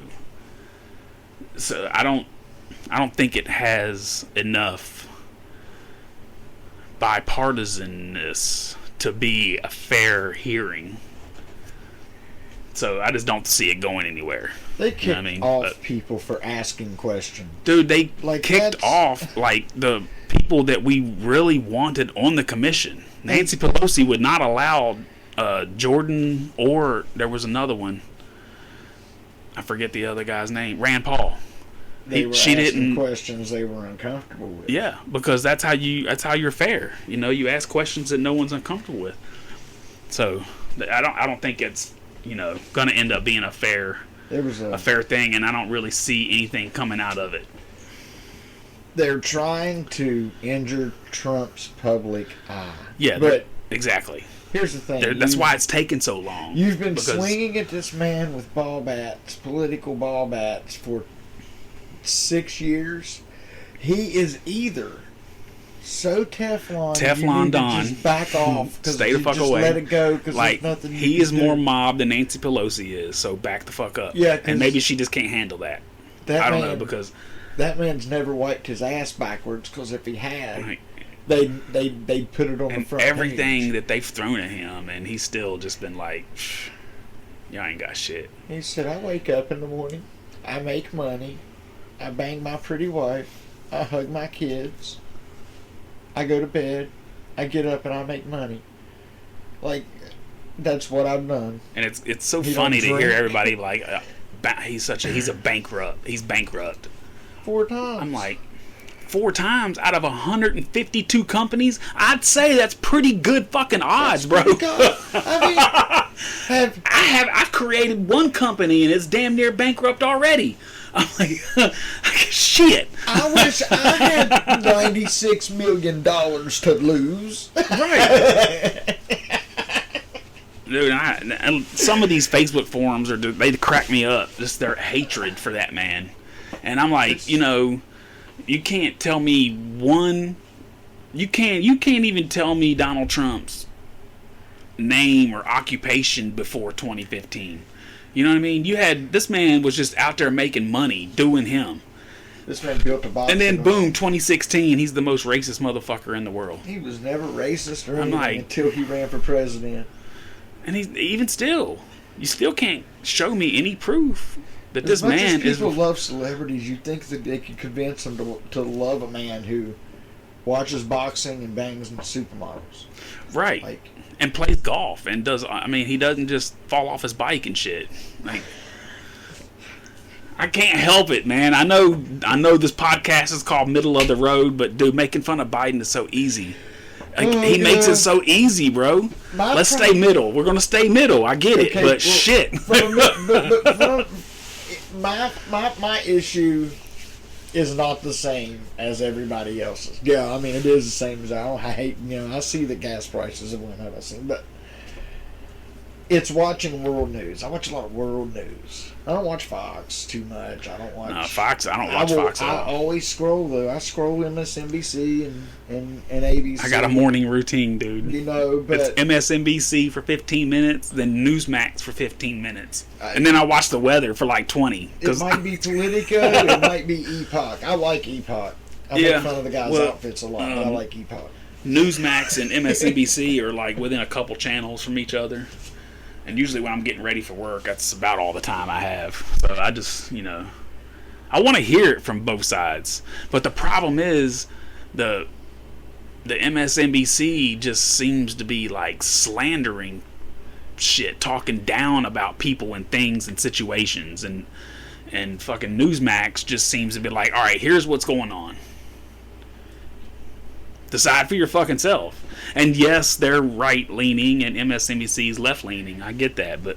So I don't think it has enough bipartisanness to be a fair hearing. So I just don't see it going anywhere. They kicked You know what I mean? off But- people for asking questions. Dude, they Like, kicked that's- off like the people that we really wanted on the commission. Nancy Pelosi would not allow Jordan, or there was another one. I forget the other guy's name. Rand Paul. They were she asking didn't. questions they were uncomfortable with. Yeah, because that's how you're fair. You ask questions that no one's uncomfortable with. So I don't think it's going to end up being a fair There was a fair thing, and I don't really see anything coming out of it. They're trying to injure Trump's public eye. Yeah, but exactly. here's the thing. That's why it's taken so long. You've been because- swinging at this man with ball bats, political ball bats, for 6 years. He is either so Teflon. Teflon you need Don. to just back off. Stay the fuck just away. Let it go. Cause Like, there's nothing he you is can do. more mob than Nancy Pelosi is, so back the fuck up. Yeah, 'cause and maybe she just can't handle that. I don't know, because that man's never wiped his ass backwards. Because if he had, like, they put it on the and front. everything page. that they've thrown at him, and he's still just been like, y'all ain't got shit. He said, "I wake up in the morning, I make money, I bang my pretty wife, I hug my kids, I go to bed, I get up and I make money. Like, that's what I've done." And it's so He funny don't to hear drink. everybody like, he's a bankrupt. He's bankrupt. 4 times. I'm like, 4 times out of 152 companies, I'd say that's pretty good fucking odds, bro. God, I mean, I've created one company and it's damn near bankrupt already. I'm like, shit. I wish I had $96 million to lose. Right. Dude, and some of these Facebook forums they crack me up. Just their hatred for that man. And I'm like, you can't tell me you can't even tell me Donald Trump's name or occupation before 2015. You know what I mean? This man was just out there making money doing him. This man built a box. And then boom, 2016, he's the most racist motherfucker in the world. He was never racist or I'm anything like- until he ran for president. And he's even still, you still can't show me any proof that As this much man as is. people love celebrities, you'd think that they could convince them to love a man who watches boxing and bangs supermodels. Right. Like, And plays golf and he doesn't just fall off his bike and shit. Like, I can't help it, man. I know this podcast is called Middle of the Road, but dude, making fun of Biden is so easy. Like, he makes it so easy, bro. Let's stay middle. We're gonna stay middle. I get it, but shit. My issue is not the same as everybody else's. Yeah, I mean it is the same as I hate. I see the gas prices have went up. But it's watching world news. I watch a lot of world news. I don't watch Fox too much. I don't watch Fox. I don't watch Fox at all. I always scroll though. I scroll MSNBC and ABC. I got a morning routine, dude. But it's MSNBC for 15 minutes, then Newsmax for 15 minutes, and then I watch the weather for like 20. It might be Politico. It might be Epoch. I like Epoch. I make fun of the guys' outfits a lot, but I like Epoch. Newsmax and MSNBC are like within a couple channels from each other. And usually when I'm getting ready for work, that's about all the time I have. So I just, I want to hear it from both sides. But the problem is the MSNBC just seems to be like slandering shit, talking down about people and things and situations. And fucking Newsmax just seems to be like, all right, here's what's going on. Decide for your fucking self. And yes, they're right-leaning and MSNBC's left-leaning. I get that, but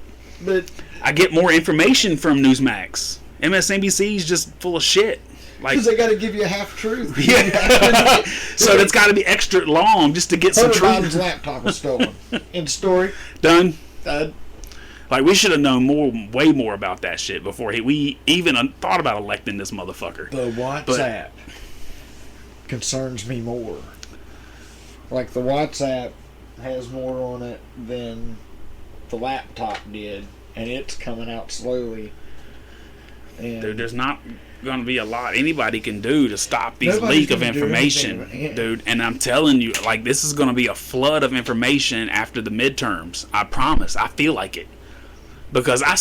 I get more information from Newsmax. MSNBC's just full of shit. Like, because they got to give you a half truth. Yeah. So it's got to be extra long just to get some Hunter truth. Biden's laptop was stolen. End story. Done. Like, we should have known way more about that shit before we even thought about electing this motherfucker. The WhatsApp concerns me more. Like, the WhatsApp has more on it than the laptop did, and it's coming out slowly. And Dude, there's not going to be a lot anybody can do to stop these Nobody's leak of gonna do information, anything. dude. And I'm telling you, like, this is going to be a flood of information after the midterms. I promise. I feel like it. Because I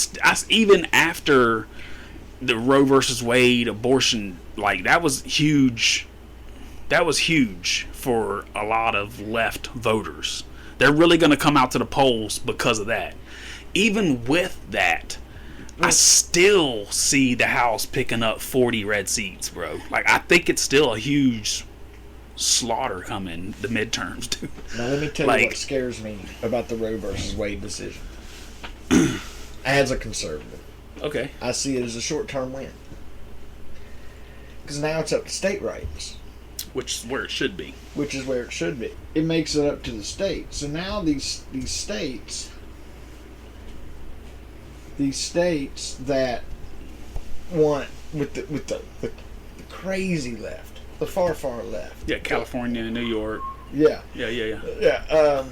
even after the Roe versus Wade abortion, like, that was huge. That was huge for a lot of left voters. They're really going to come out to the polls because of that. Even with that, I still see the House picking up 40 red seats, bro. Like, I think it's still a huge slaughter coming, the midterms, dude. Now, let me tell you what scares me about the Roe versus Wade decision. As a conservative, okay, I see it as a short-term win. Because now it's up to state rights. Which is where it should be. Which is where it should be. It makes it up to the states. So now these states that want with the crazy left. the far, far left. Yeah, California, New York. Yeah. Yeah. Yeah.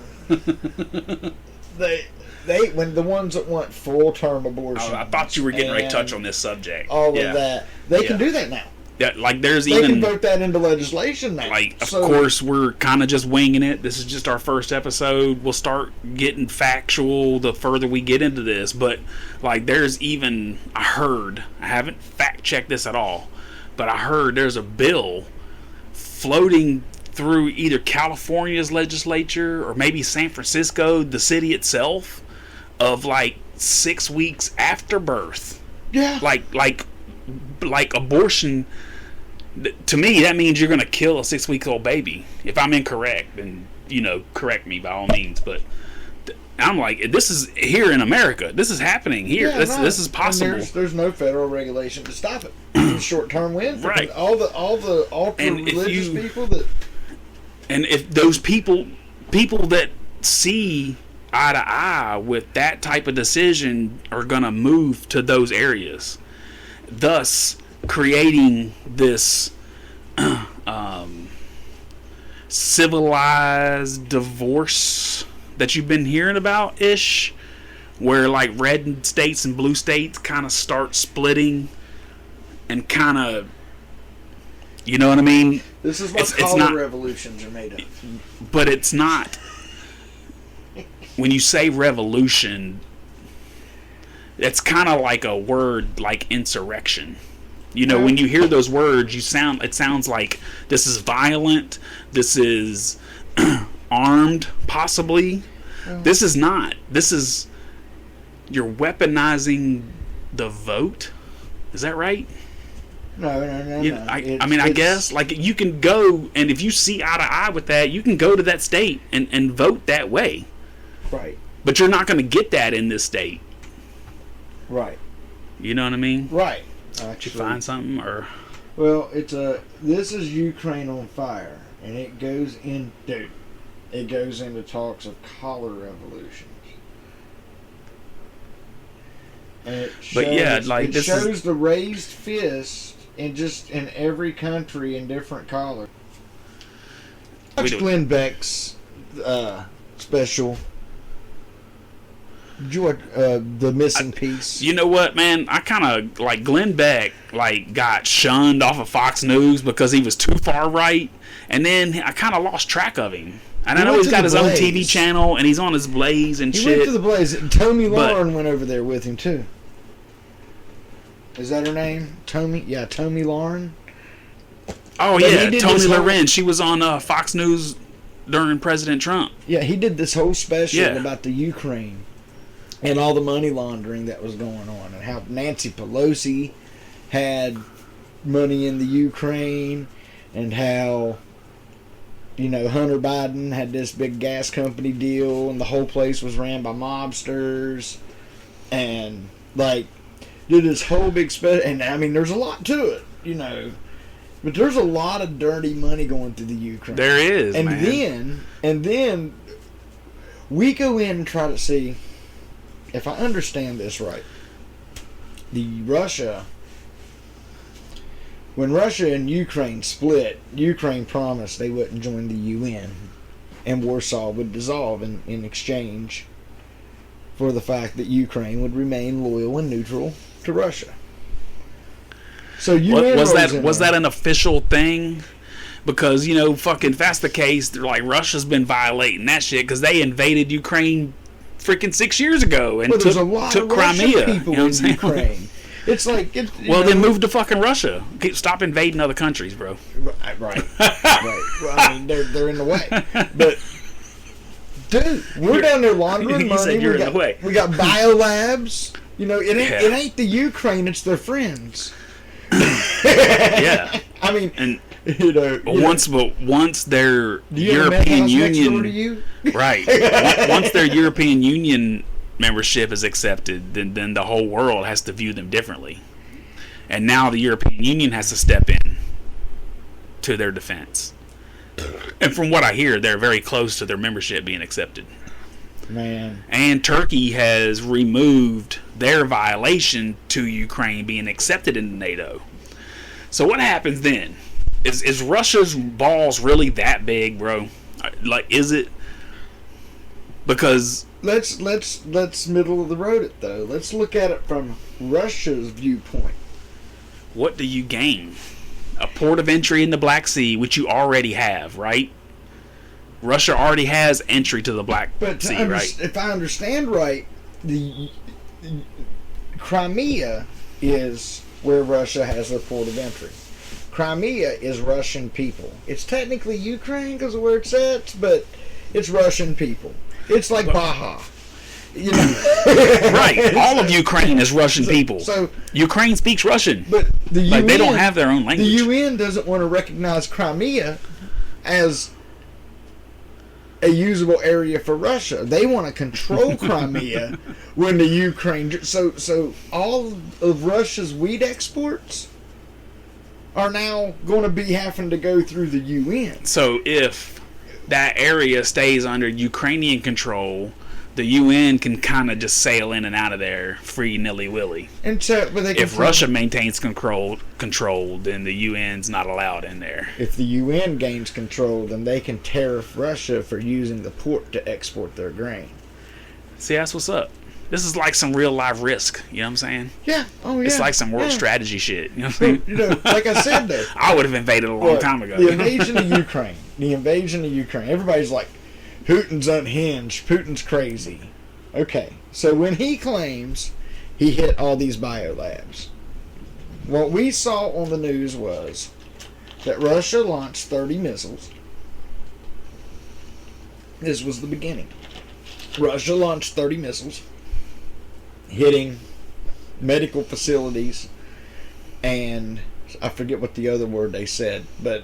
They when the ones that want full term abortion. Oh, I thought you were getting ready to touch on this subject. All of that. They can do that now. Yeah, like there's they can vote that into legislation now. Like, of course, we're kind of just winging it. This is just our first episode. We'll start getting factual the further we get into this. But, like, there's even, I haven't fact checked this at all, but I heard there's a bill floating through either California's legislature or maybe San Francisco, the city itself, of like 6 weeks after birth. Yeah. Like abortion. To me, that means you're going to kill a 6-week-old baby. If I'm incorrect, then, correct me by all means. But I'm like, this is here in America. This is happening here. Yeah, this is possible. And there's no federal regulation to stop it. Short-term win. Right. All the ultra-religious people that... And if those people that see eye to eye with that type of decision are going to move to those areas, thus creating this civilized divorce that you've been hearing about ish, where like red states and blue states kind of start splitting and kind of, you know what I mean? This is what color revolutions are made of. But it's not. When you say revolution, it's kind of like a word like insurrection. When you hear those words, it sounds like this is violent, this is armed, possibly. This is not. This is, you're weaponizing the vote. Is that right? No. I guess, like, you can go, and if you see eye to eye with that, you can go to that state and vote that way. Right. But you're not going to get that in this state. Right. You know what I mean? Right. Did you find something, or? Well, this is Ukraine on fire, and it goes into talks of color revolutions. And it shows the raised fist in every country in different colors. Watch Glenn Beck's special. The Missing Piece. You know what, man? I kind of like Glenn Beck. Got shunned off of Fox News because he was too far right, and then I kind of lost track of him. And I know he's got his own TV channel, and he's on his Blaze and shit. He went to the Blaze. Tomi Lahren went over there with him too. Is that her name? Tomi? Yeah, Tomi Lahren. Oh yeah, Tomi Lahren. She was on Fox News during President Trump. Yeah, he did this whole special about the Ukraine. And all the money laundering that was going on, and how Nancy Pelosi had money in the Ukraine, and how, Hunter Biden had this big gas company deal, and the whole place was ran by mobsters, and, did this whole big and, there's a lot to it, but there's a lot of dirty money going through the Ukraine. There is, man. And then, we go in and try to see... If I understand this right, when Russia and Ukraine split, Ukraine promised they wouldn't join the UN, and Warsaw would dissolve in exchange for the fact that Ukraine would remain loyal and neutral to Russia. So was that an official thing? Because fucking if that's the case, Russia's been violating that shit because they invaded Ukraine freaking 6 years ago and took Crimea. People in Ukraine. It's like then move to fucking Russia. Stop invading other countries, bro. Right. Well, they're in the way. But dude, we're down there laundering money. You're in the way. We got biolabs. It ain't the Ukraine. It's their friends. Yeah. Once their European Union, right? Once their European Union membership is accepted, then the whole world has to view them differently, and now the European Union has to step in to their defense. And from what I hear, they're very close to their membership being accepted. Man. And Turkey has removed their violation to Ukraine being accepted into NATO. So what happens then? Is Russia's balls really that big, bro? Like, is it? Because let's middle of the road it though. Let's look at it from Russia's viewpoint. what do you gain? A port of entry in the Black Sea, which you already have, right? Russia already has entry to the Black Sea, right? If I understand right, the Crimea is where Russia has their port of entry. Crimea is Russian people. It's technically Ukraine because of where it's at, but it's Russian people. It's like Baja. You know? Right. All of Ukraine is Russian people. So Ukraine speaks Russian. But the UN, they don't have their own language. The UN doesn't want to recognize Crimea as a usable area for Russia. They want to control Crimea when the Ukraine. So all of Russia's wheat exports are now going to be having to go through the UN. So if that area stays under Ukrainian control, the UN can kind of just sail in and out of there free nilly-willy. And so, but they can if Russia maintains control, then the UN's not allowed in there. If the UN gains control, then they can tariff Russia for using the port to export their grain. See, that's what's up. This is like some real life risk. You know what I'm saying? Yeah. Oh, yeah. It's like some world strategy shit. You know what I'm saying? You know, like I said, though. I would have invaded a long time ago. The invasion of Ukraine. Everybody's like, Putin's unhinged. Putin's crazy. Okay. So when he claims he hit all these biolabs, what we saw on the news was that Russia launched 30 missiles. This was the beginning. Russia launched 30 missiles, hitting medical facilities, and I forget what the other word they said, but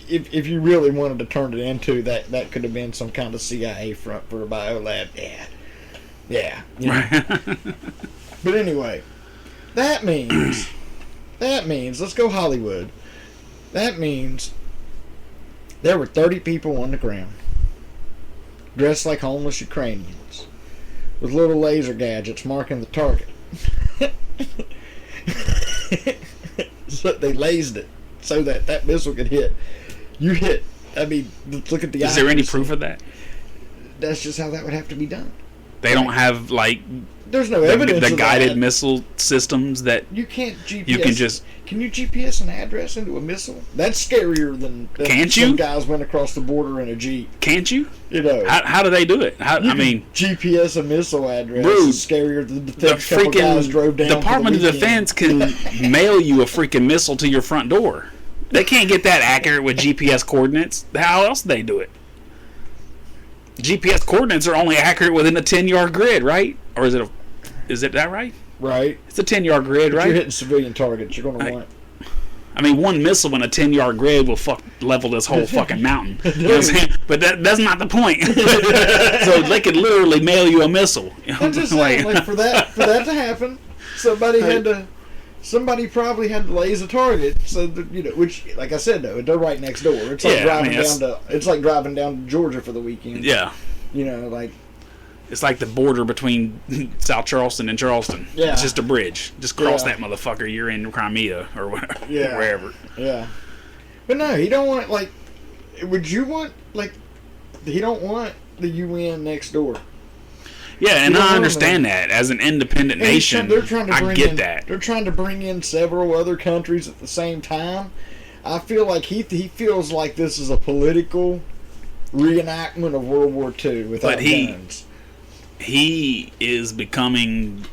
if you really wanted to turn it into that could have been some kind of CIA front for a biolab. Yeah. You know. But anyway, that means let's go Hollywood. That means there were 30 people on the ground dressed like homeless Ukrainians with little laser gadgets marking the target. So they lased it so that missile could hit. You hit. I mean, look at the. Is there any proof of that? That's just how that would have to be done. They don't have like. There's no evidence. The of guided that. missile systems that you can't GPS. You can just. Can you GPS an address into a missile? That's scarier than can't some you? Guys went across the border in a Jeep. Can't you? You know. How do they do it? I mean, GPS a missile address rude. is scarier than the freaking guys drove down Department of Defense can mail you a freaking missile to your front door. They can't get that accurate with GPS coordinates. How else do they do it? GPS coordinates are only accurate within a 10-yard grid, right? Or is it that right? Right. It's a 10-yard grid, but right? You're hitting civilian targets. You're going to want. I mean, one missile in a 10-yard grid will level this whole fucking mountain. You know what I'm saying? But that's not the point. So they could literally mail you a missile. You know? I'm just saying, like for that to happen, somebody probably had to laser a target. So that, you know, which, like I said, though, they're right next door. It's like driving down to Georgia for the weekend. Yeah. You know, like. It's like the border between South Charleston and Charleston. Yeah. It's just a bridge. Just cross that motherfucker. You're in Crimea or whatever. Yeah. Wherever. Yeah. But no, he don't want, like... Would you want, like... He don't want the UN next door. Yeah, and I understand that. As an independent nation, I get that. They're trying to bring in several other countries at the same time. I feel like he feels like this is a political reenactment of World War II without guns. He is becoming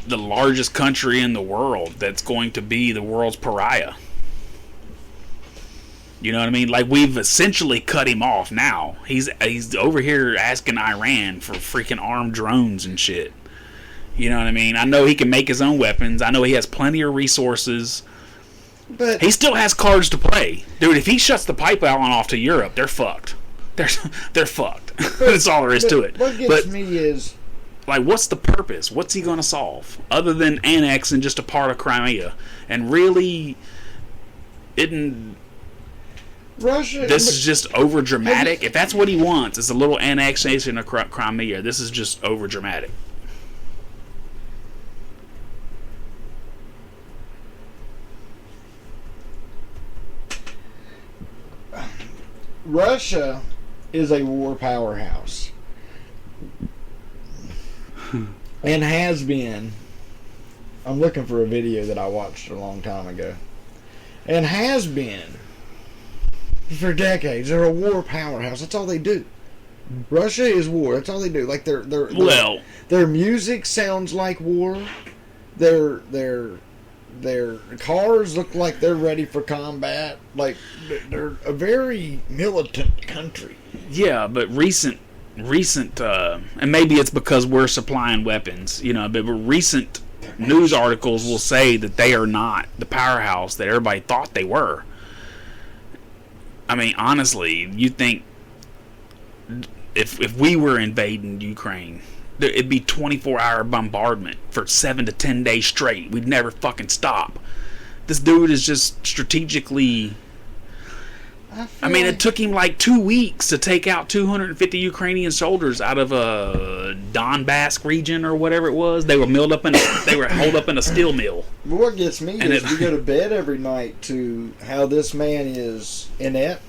the largest country in the world that's going to be the world's pariah. You know what I mean? Like, we've essentially cut him off now. He's over here asking Iran for freaking armed drones and shit. You know what I mean? I know he can make his own weapons. I know he has plenty of resources. But he still has cards to play. Dude, if he shuts the pipeline off to Europe, they're fucked. They're fucked. That's all there is to it. What gets me is... Like, what's the purpose? What's he going to solve? Other than annexing just a part of Crimea. And really... Russia... This is just over-dramatic. If that's what he wants, is a little annexation of Crimea, this is just over-dramatic. Russia is a war powerhouse. And has been. I'm looking for a video that I watched a long time ago. And has been for decades. They're a war powerhouse. That's all they do. Russia is war. That's all they do. Like their music sounds like war. Their cars look like they're ready for combat. Like they're a very militant country. Yeah, but recent, and maybe it's because we're supplying weapons, but recent news articles will say that they are not the powerhouse that everybody thought they were. I mean, honestly, you think if we were invading Ukraine, it'd be 24-hour bombardment for 7 to 10 days straight. We'd never fucking stop. This dude is just strategically... I mean, it took him like 2 weeks to take out 250 Ukrainian soldiers out of a Donbass region or whatever it was. They were holed up in a steel mill. But what gets me is we go to bed every night to how this man is inept,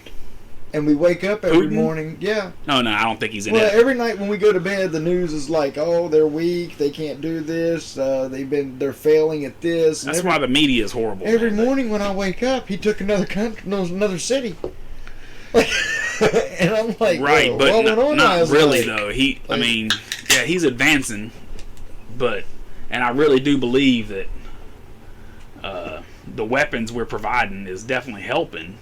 and we wake up every morning. Yeah. No, I don't think he's inept. Well, every night when we go to bed, the news is like, oh, they're weak, they can't do this, they're failing at this. That's why the media is horrible. Every morning when I wake up, he took another city. And I'm like, right, but not really like, though. He's advancing, and I really do believe that the weapons we're providing is definitely helping.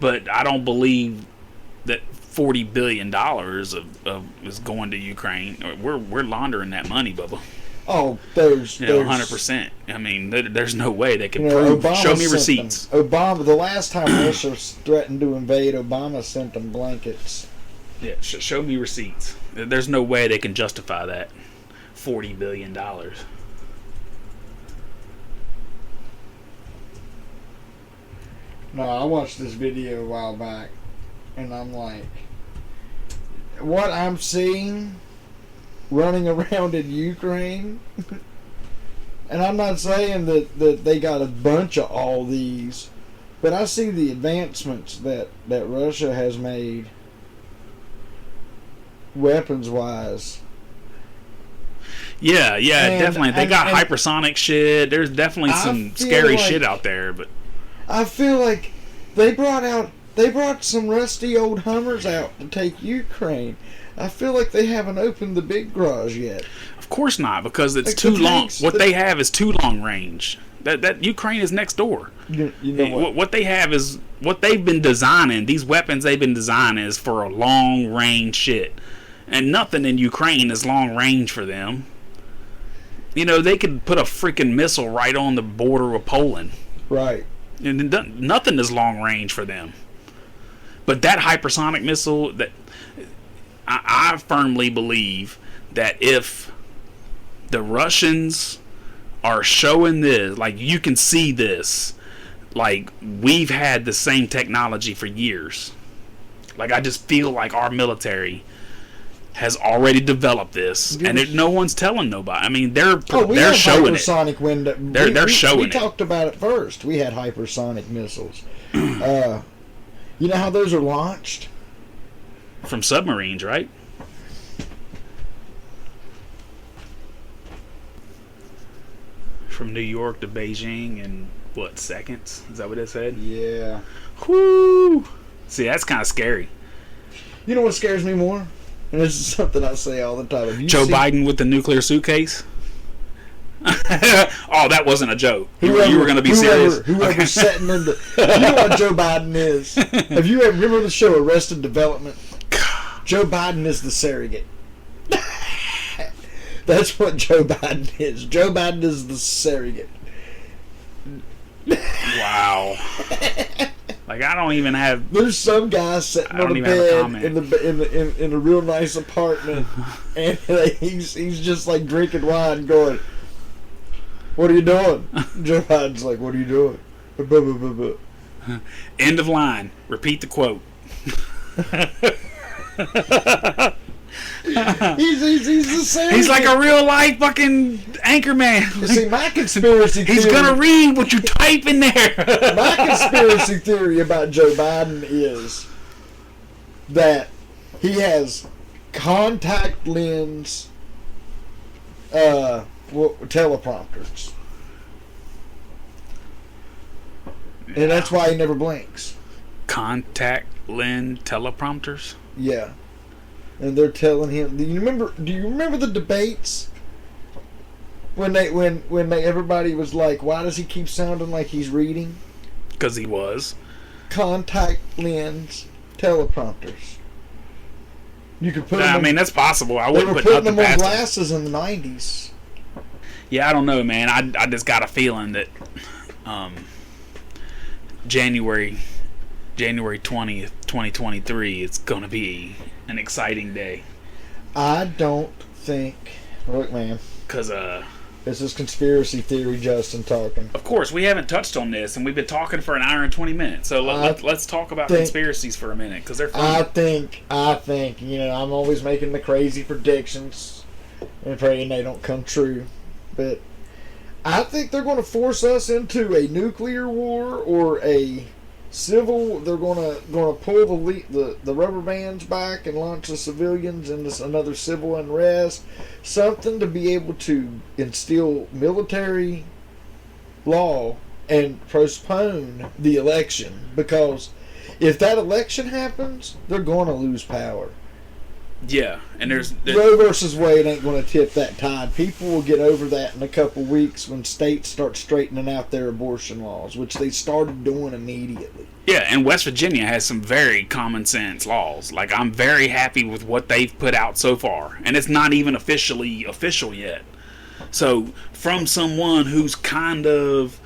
But I don't believe that $40 billion is going to Ukraine. We're laundering that money, Bubba. Oh, there's 100%. I mean, there's no way they can prove. Obama Show me receipts. Obama, the last time Russia threatened to invade, Obama sent them blankets. Yeah, show me receipts. There's no way they can justify that $40 billion. No, I watched this video a while back, and I'm like, what I'm seeing running around in Ukraine, and I'm not saying that they got a bunch of all these, but I see the advancements that Russia has made weapons-wise. Yeah, definitely. They got hypersonic shit. There's definitely some scary shit out there, but I feel like they brought some rusty old Hummers out to take Ukraine. I feel like they haven't opened the big garage yet. Of course not, because it's too long. What they have is too long range. That Ukraine is next door. You know what they have is what they've been designing. These weapons they've been designing is for a long range shit, and nothing in Ukraine is long range for them. They could put a freaking missile right on the border of Poland. Right. And nothing is long range for them. But that hypersonic missile, that I firmly believe that if the Russians are showing this, like you can see this, like we've had the same technology for years. Like I just feel like our military has already developed this, and no one's telling nobody. I mean, they're showing hypersonic it. They're showing it. We talked about it first. We had hypersonic missiles. You know how those are launched? From submarines, right? From New York to Beijing in, what, seconds? Is that what it said? Yeah. Whoo! See, that's kind of scary. You know what scares me more? And this is something I say all the time. Joe Biden with the nuclear suitcase? Oh, that wasn't a joke. You were going to be serious? Whoever's setting in the... You know what Joe Biden is? Have you ever remember the show Arrested Development? Joe Biden is the surrogate. That's what Joe Biden is. Joe Biden is the surrogate. Wow. Like I don't even have. There's some guy sitting on a bed in a real nice apartment, and he's just like drinking wine, going, "What are you doing?" Joe Biden's like, "What are you doing?" End of line. Repeat the quote. He's the same. He's like a real life fucking anchor man. See, my conspiracy theory... He's gonna read what you type in there. My conspiracy theory about Joe Biden is that he has contact lens teleprompters. And that's why he never blinks. Contact lens teleprompters? Yeah. And they're telling him, do you remember the debates? When everybody was like, why does he keep sounding like he's reading? Because he was. Contact lens teleprompters. You could put I them mean, that's possible. I they wouldn't were put putting nothing them on past him. glasses in the 90s. Yeah, I don't know, man. I just got a feeling that January 20th, 2023, it's going to be an exciting day. I don't think... Look, man. Because, this is conspiracy theory Justin talking. of course, we haven't touched on this, and we've been talking for an hour and 20 minutes. So let's talk about conspiracies for a minute, because they're fun. I think, I'm always making the crazy predictions and praying they don't come true. But I think they're going to force us into a nuclear war or a civil. They're going to pull the rubber bands back and launch the civilians into another civil unrest. Something to be able to instill military law and postpone the election, because if that election happens, they're going to lose power. Yeah, and there's Roe versus Wade ain't going to tip that tide. People will get over that in a couple weeks when states start straightening out their abortion laws, which they started doing immediately. Yeah, and West Virginia has some very common sense laws. Like, I'm very happy with what they've put out so far, and it's not even officially official yet. So, from someone who's kind of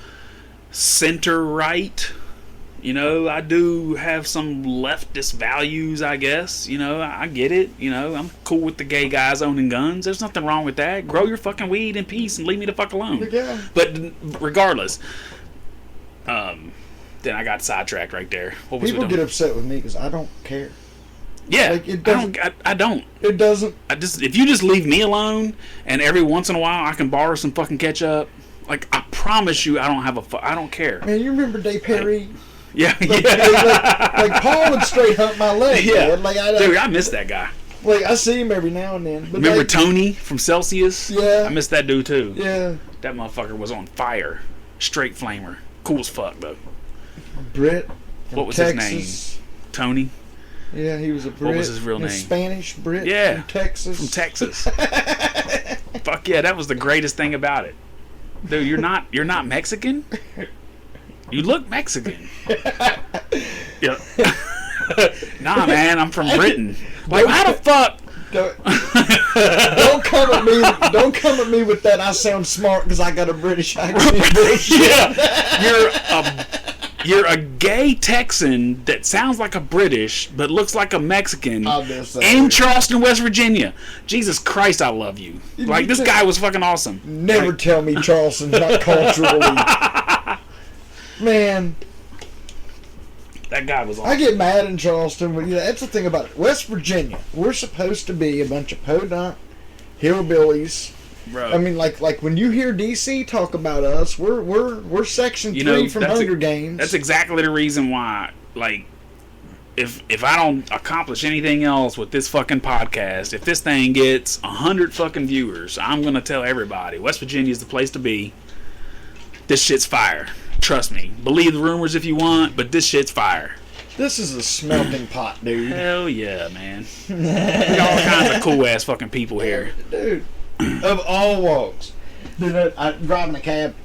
center-right, I do have some leftist values, I guess. I get it. I'm cool with the gay guys owning guns. There's nothing wrong with that. Grow your fucking weed in peace and leave me the fuck alone. Yeah. But regardless, then I got sidetracked right there. What was People get upset with me because I don't care. Yeah, Like, it doesn't- I don't. It doesn't. If you just leave me alone, and every once in a while I can borrow some fucking ketchup, like, I promise you, I don't care. Man, you remember Day Perry? Yeah, Like Paul would straight hump my leg. Yeah. Man. Dude, I miss that guy. Like, I see him every now and then. But Remember like, Tony from Celsius? Yeah. I miss that dude too. Yeah. That motherfucker was on fire. Straight flamer. Cool as fuck though. Brit. From What was Texas. his name? Tony? Yeah, he was a Brit. What was his real name? Spanish Brit. Yeah. From Texas. From Texas. Fuck yeah, that was the greatest thing about it. Dude, you're not Mexican? You look Mexican. Yeah. Nah, man, I'm from Britain. Like, how the fuck? Don't come at me. Don't come at me with that. I sound smart because I got a British accent. Yeah, you're a gay Texan that sounds like a British but looks like a Mexican in Charleston, West Virginia. Jesus Christ, I love you. Like, this guy was fucking awesome. Never tell me Charleston's not culturally. Man, that guy was awesome. I get mad in Charleston, but that's the thing about it. West Virginia, we're supposed to be a bunch of podunk hillbillies. Bro. I mean, like when you hear DC talk about us, we're Section 3 from Hunger Games. That's exactly the reason why. Like, if I don't accomplish anything else with this fucking podcast, if this thing gets 100 fucking viewers, I'm gonna tell everybody West Virginia is the place to be. This shit's fire. Trust me. Believe the rumors if you want, but this shit's fire. This is a smelting pot, dude. Hell yeah, man. We got all kinds of cool ass fucking people here. Dude, of all walks. Dude, I'm driving a cab.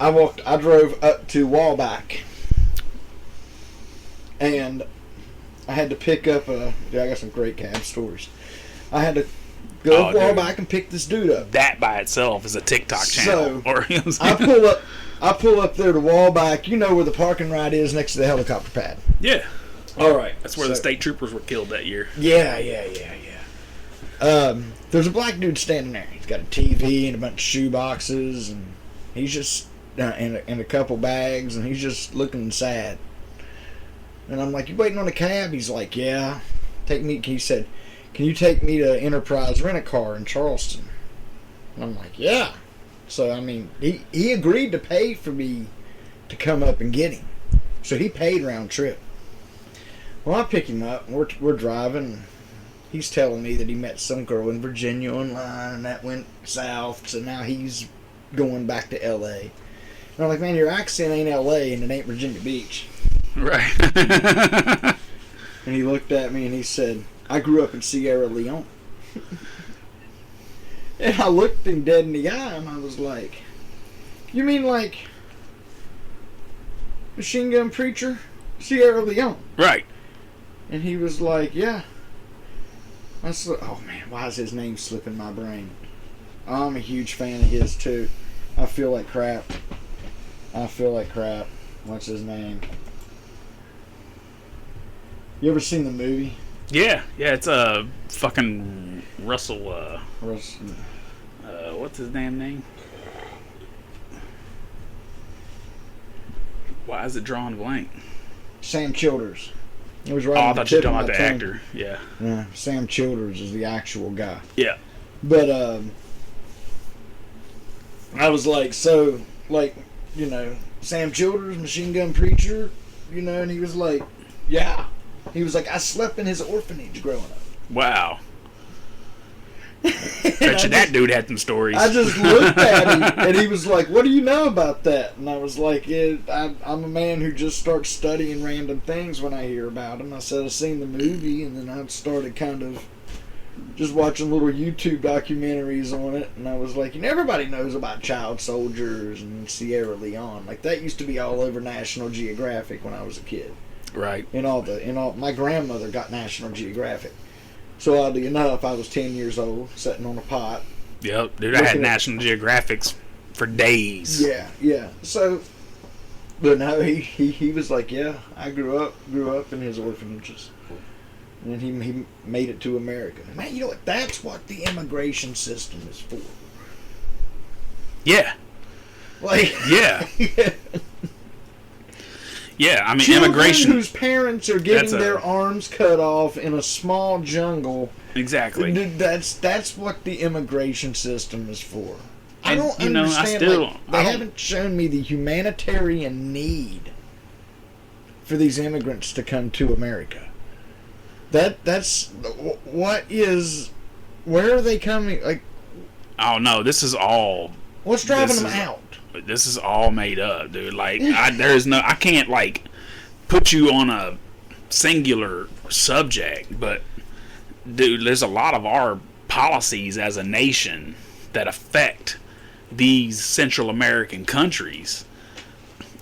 I drove up to Wallback. And I had to pick up I got some great cab stories. I had to go up Wallback and pick this dude up. That by itself is a TikTok channel. So, I pull up there to Wallback. You know where the parking lot is next to the helicopter pad. Yeah. All right. That's where the state troopers were killed that year. Yeah. There's a black dude standing there. He's got a TV and a bunch of shoe boxes, and he's just and a couple bags, and he's just looking sad. And I'm like, "You waiting on a cab?" He's like, "Yeah." He said, "Can you take me to Enterprise Rent-A-Car in Charleston?" And I'm like, "Yeah." So I mean, he agreed to pay for me to come up and get him. So he paid round trip. Well, I pick him up. We're driving. He's telling me that he met some girl in Virginia online, and that went south. So now he's going back to L.A. And I'm like, man, your accent ain't L.A. and it ain't Virginia Beach. Right. And he looked at me and he said, I grew up in Sierra Leone. And I looked him dead in the eye and I was like, you mean like Machine Gun Preacher, Sierra Leone? Right. And he was like, yeah. I said, oh man, why is his name slipping my brain? I'm a huge fan of his too. I feel like crap. What's his name? You ever seen the movie? Yeah, it's fucking Russell. What's his damn name? Why is it drawing blank? Sam Childers. It was right. Oh, I on the thought you were tip talking of about my the tongue. actor. Yeah. Yeah, Sam Childers is the actual guy. Yeah. But I was like, so, like, you know, Sam Childers, Machine Gun Preacher, you know, and he was like, yeah. He was like, I slept in his orphanage growing up. Wow. Bet you that dude had some stories. I just looked at him, and he was like, what do you know about that? And I was like, I'm a man who just starts studying random things when I hear about him. I said, I've seen the movie, and then I started kind of just watching little YouTube documentaries on it, and I was like, you know, everybody knows about child soldiers and Sierra Leone. Like, that used to be all over National Geographic when I was a kid. Right. My grandmother got National Geographic. So oddly enough, I was 10 years old, sitting on a pot. Yep, dude, I had National Geographics for days. Yeah. So, but no, he was like, yeah, I grew up in his orphanages. And he made it to America. Man, you know what? That's what the immigration system is for. Yeah. Like, yeah. Yeah, I mean, children immigration. Whose parents are getting their arms cut off in a small jungle. Exactly. That's what the immigration system is for. I And, don't you know, understand. They haven't shown me the humanitarian need for these immigrants to come to America. That's what is. Where are they coming? Like, oh no, this is all. What's driving them out? This is all made up, dude. Like, I can't, like, put you on a singular subject, but, dude, there's a lot of our policies as a nation that affect these Central American countries.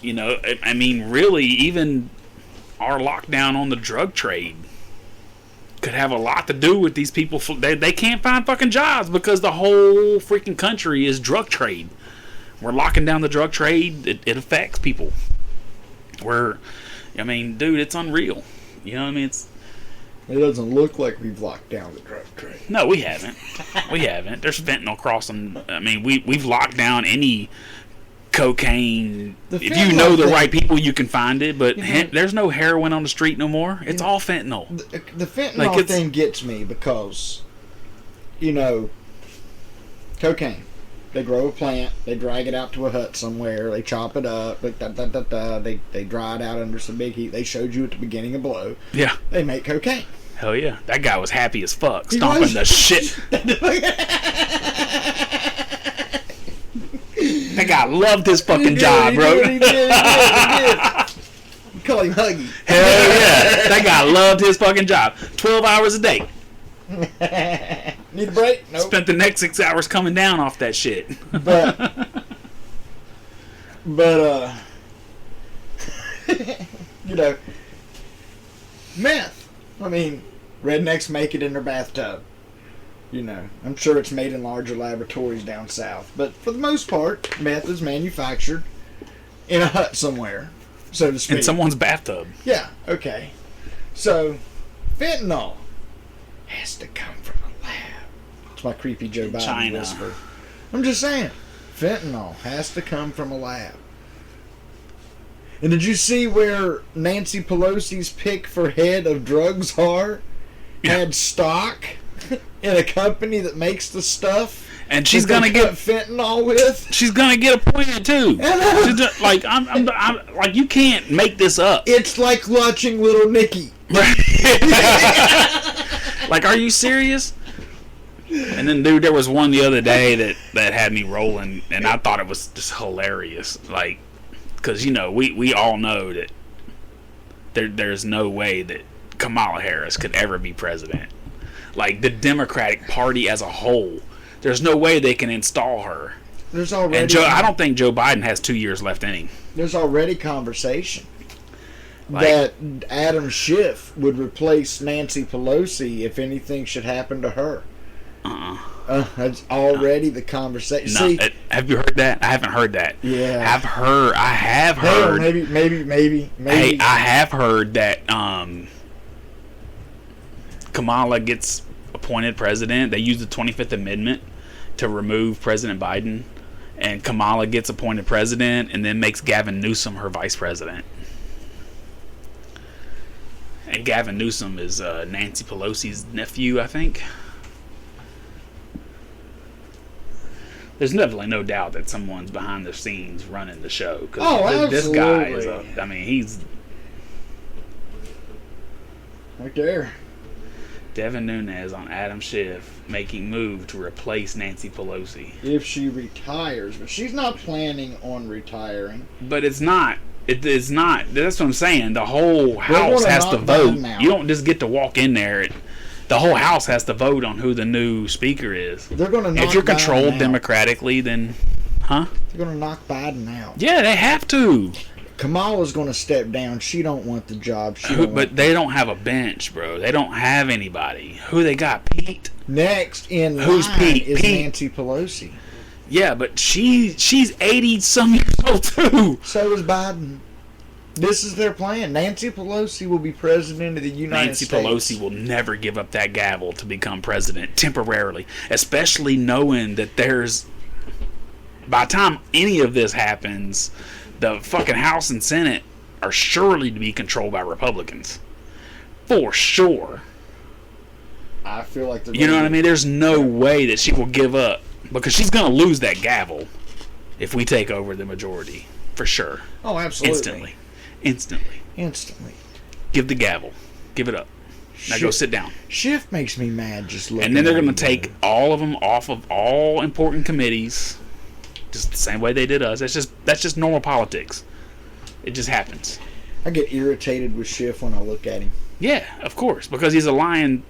You know, I mean, really, even our lockdown on the drug trade could have a lot to do with these people. They can't find fucking jobs because the whole freaking country is drug trade. We're locking down the drug trade. It affects people. I mean, dude, it's unreal. You know what I mean? It doesn't look like we've locked down the drug trade. No, we haven't. We haven't. There's fentanyl crossing. I mean, we've locked down any cocaine. If you know the right people, you can find it. But there's no heroin on the street no more. It's all fentanyl. The fentanyl thing gets me because, you know, cocaine. They grow a plant, they drag it out to a hut somewhere, they chop it up, they dry it out under some big heat. They showed you at the beginning of Blow. Yeah. They make cocaine. Hell yeah. That guy was happy as fuck, stomping the shit. That guy loved his fucking job, bro. He did. You call him Huggy. Hell yeah. That guy loved his fucking job. 12 hours a day. Need a break? Nope. Spent the next 6 hours coming down off that shit. But you know, meth. I mean, rednecks make it in their bathtub. You know, I'm sure it's made in larger laboratories down south, but for the most part, meth is manufactured in a hut somewhere, so to speak. In someone's bathtub. Yeah. Okay. So, fentanyl has to come from a lab. It's my creepy Joe Biden China. whisper. I'm just saying, fentanyl has to come from a lab. And did you see where Nancy Pelosi's pick for head of drugs had stock in a company that makes the stuff? And she's That gonna they get cut fentanyl with. she's gonna get appointed too. Hello. She's just, like I'm like, you can't make this up. It's like watching Little Nicky. Like, are you serious? And then, dude, there was one the other day that had me rolling, and I thought it was just hilarious. Like, because, you know, we all know that there's no way that Kamala Harris could ever be president. Like, the Democratic Party as a whole, there's no way they can install her. There's already. And I don't think Joe Biden has 2 years left in him. There's already conversation Like- that Adam Schiff would replace Nancy Pelosi if anything should happen to her. That's already the conversation. No, See, have you heard that? I haven't heard that. Yeah. I have hell, heard. maybe. Hey, I have heard that Kamala gets appointed president. They use the 25th Amendment to remove President Biden, and Kamala gets appointed president and then makes Gavin Newsom her vice president. And Gavin Newsom is Nancy Pelosi's nephew, I think. There's definitely no doubt that someone's behind the scenes running the show. This guy is he's right there. Devin Nunes on Adam Schiff making move to replace Nancy Pelosi. If she retires, but she's not planning on retiring. But it's not. It is not. That's what I'm saying. The whole house gonna has to knock vote. Biden out. You don't just get to walk in there. The whole house has to vote on who the new speaker is. They're going to knock If you're Biden controlled out. democratically, then, huh? They're going to knock Biden out. Yeah, they have to. Kamala's going to step down. She don't want the job. She don't But want they don't have a bench, bro. They don't have anybody. Who they got? Pete? Next in Who's line Pete? is Pete. Nancy Pelosi. Yeah, but she's 80-some years old, too. So is Biden. This is their plan. Nancy Pelosi will be president of the United Nancy States. Pelosi will never give up that gavel to become president temporarily, especially knowing that by the time any of this happens, the fucking House and Senate are surely to be controlled by Republicans. For sure. I feel like they're You know what I mean? There's no way that she will give up, because she's going to lose that gavel if we take over the majority. For sure. Oh, absolutely. Instantly. Give the gavel. Give it up. Now go sit down. Schiff makes me mad just looking. And then they're at going to him, take all of them off of all important committees, just the same way they did us. That's just normal politics. It just happens. I get irritated with Schiff when I look at him. Yeah, of course, because he's a lion.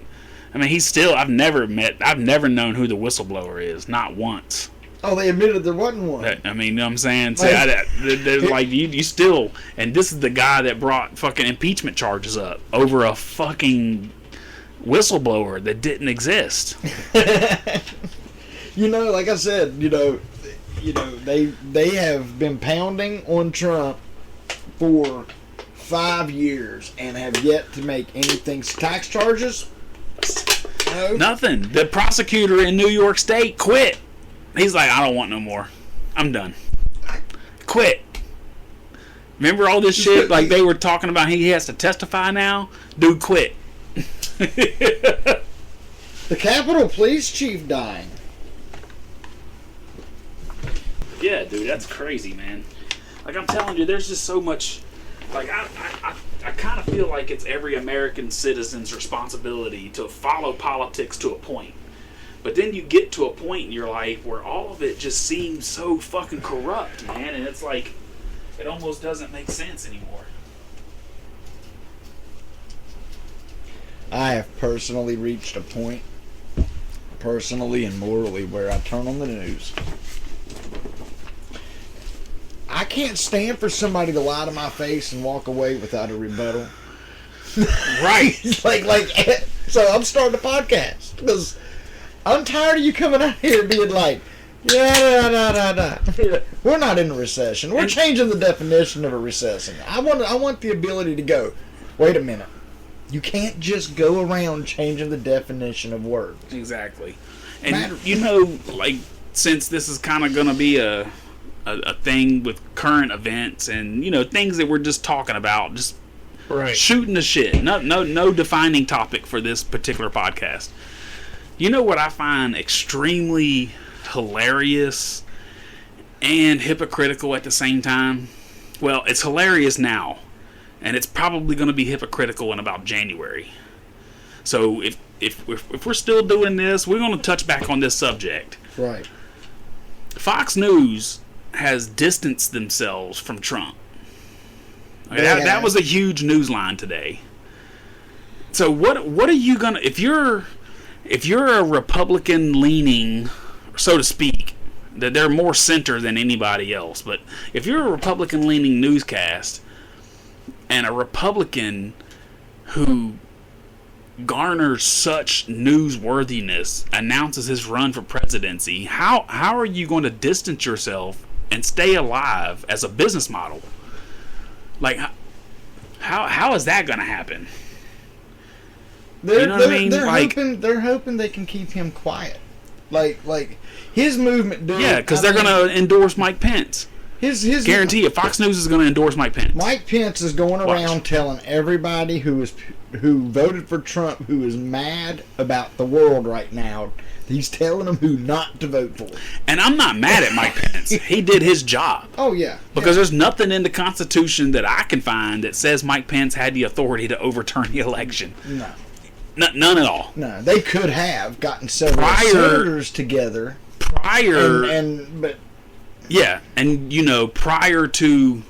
I mean, he's still. I've never known who the whistleblower is. Not once. Oh, they admitted there wasn't one. I mean, you know what I'm saying? So they're like, you still, and this is the guy that brought fucking impeachment charges up over a fucking whistleblower that didn't exist. You know, like I said, they have been pounding on Trump for 5 years and have yet to make anything. Tax charges? No. Nothing. The prosecutor in New York State quit. He's like, I don't want no more. I'm done. Quit. Remember all this shit? Like they were talking about he has to testify now? Dude, quit. The Capitol Police Chief dying. Yeah, dude, that's crazy, man. Like I'm telling you, there's just so much. Like I kind of feel like it's every American citizen's responsibility to follow politics to a point. But then you get to a point in your life where all of it just seems so fucking corrupt, man, and it's like it almost doesn't make sense anymore. I have personally reached a point, personally and morally, where I turn on the news. I can't stand for somebody to lie to my face and walk away without a rebuttal. Right. So I'm starting a podcast because I'm tired of you coming out here being like, yeah. We're not in a recession. We're changing the definition of a recession. I want the ability to go, wait a minute. You can't just go around changing the definition of words. Exactly. And since this is kind of going to be a thing with current events and things that we're just talking about, just shooting the shit. No defining topic for this particular podcast. You know what I find extremely hilarious and hypocritical at the same time. Well, it's hilarious now, and it's probably going to be hypocritical in about January. So if we're still doing this, we're going to touch back on this subject. Right. Fox News has distanced themselves from Trump. Okay, that was a huge news line today. So what are you gonna if you're a Republican leaning, so to speak, that they're more center than anybody else, but if you're a Republican leaning newscast and a Republican who garners such newsworthiness announces his run for presidency, how are you going to distance yourself and stay alive as a business model? Like, how is that going to happen? You know what I mean? They're hoping they can keep him quiet. Like his movement. Dude, yeah, because they're going to endorse Mike Pence. His guarantee it. Fox News is going to endorse Mike Pence. Mike Pence is going around telling everybody who voted for Trump, who is mad about the world right now. He's telling them who not to vote for. And I'm not mad at Mike Pence. He did his job. Oh, yeah. Because there's nothing in the Constitution that I can find that says Mike Pence had the authority to overturn the election. No. None at all. No. They could have gotten several senators together. But yeah, and prior to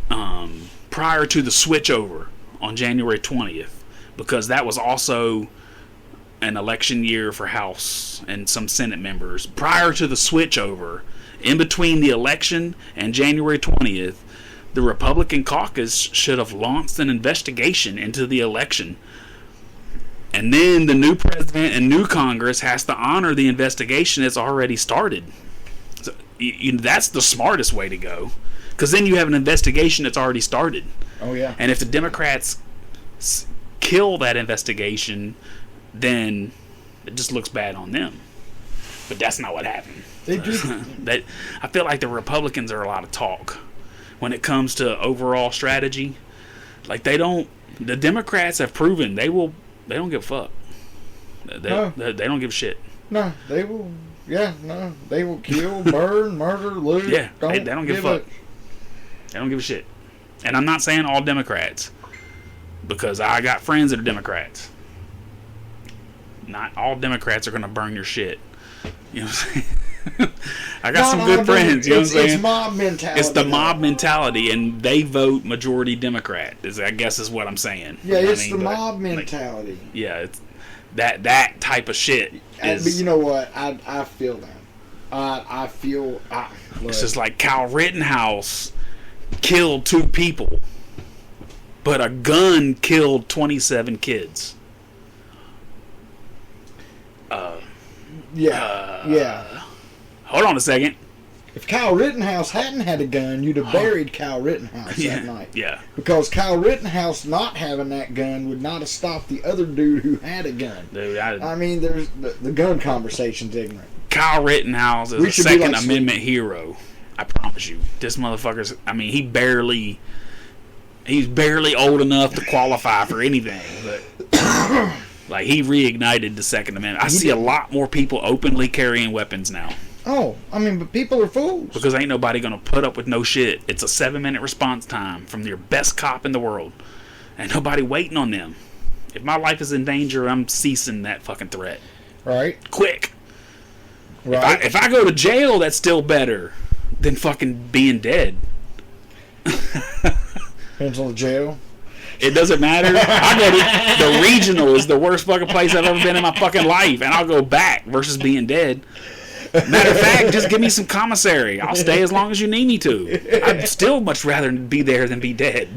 the switchover on January 20th, because that was also an election year for House and some Senate members. Prior to the switchover, in between the election and January 20th, the Republican caucus should have launched an investigation into the election. And then the new president and new Congress has to honor the investigation that's already started. So, that's the smartest way to go. Because then you have an investigation that's already started. Oh, yeah. And if the Democrats kill that investigation, then it just looks bad on them. But that's not what happened. They do. I feel like the Republicans are a lot of talk when it comes to overall strategy. Like the Democrats have proven they don't give a fuck. They don't give a shit. No, they will. Yeah, no, they will kill, burn, murder, loot. Yeah, they don't give a fuck. They don't give a shit. And I'm not saying all Democrats, because I got friends that are Democrats. Not all Democrats are going to burn your shit. You know what I'm saying? I got some good friends. You know what I'm saying? It's mob mentality. It's the mob mentality, and they vote majority Democrat. I guess is what I'm saying. Yeah, it's the mob mentality. Yeah, it's that type of shit. But you know what? I feel that. I feel. It's just like Kyle Rittenhouse killed 2 people, but a gun killed 27 kids. Yeah. Hold on a second. If Kyle Rittenhouse hadn't had a gun, you'd have buried Kyle Rittenhouse that night. Yeah. Because Kyle Rittenhouse not having that gun would not have stopped the other dude who had a gun. Dude, I mean, there's the gun conversation's ignorant. Kyle Rittenhouse is a Second Amendment hero. I promise you. This motherfucker's, I mean, he's barely old enough to qualify for anything, but like, he reignited the Second Amendment. I see a lot more people openly carrying weapons now. Oh, I mean, but people are fools. Because ain't nobody gonna put up with no shit. It's a 7-minute response time from your best cop in the world. And nobody waiting on them. If my life is in danger, I'm ceasing that fucking threat. Right. Quick. Right. If I go to jail, that's still better than fucking being dead. Depends on the jail. It doesn't matter. I go to the regional is the worst fucking place I've ever been in my fucking life, and I'll go back versus being dead. Matter of fact, just give me some commissary. I'll stay as long as you need me to. I'd still much rather be there than be dead.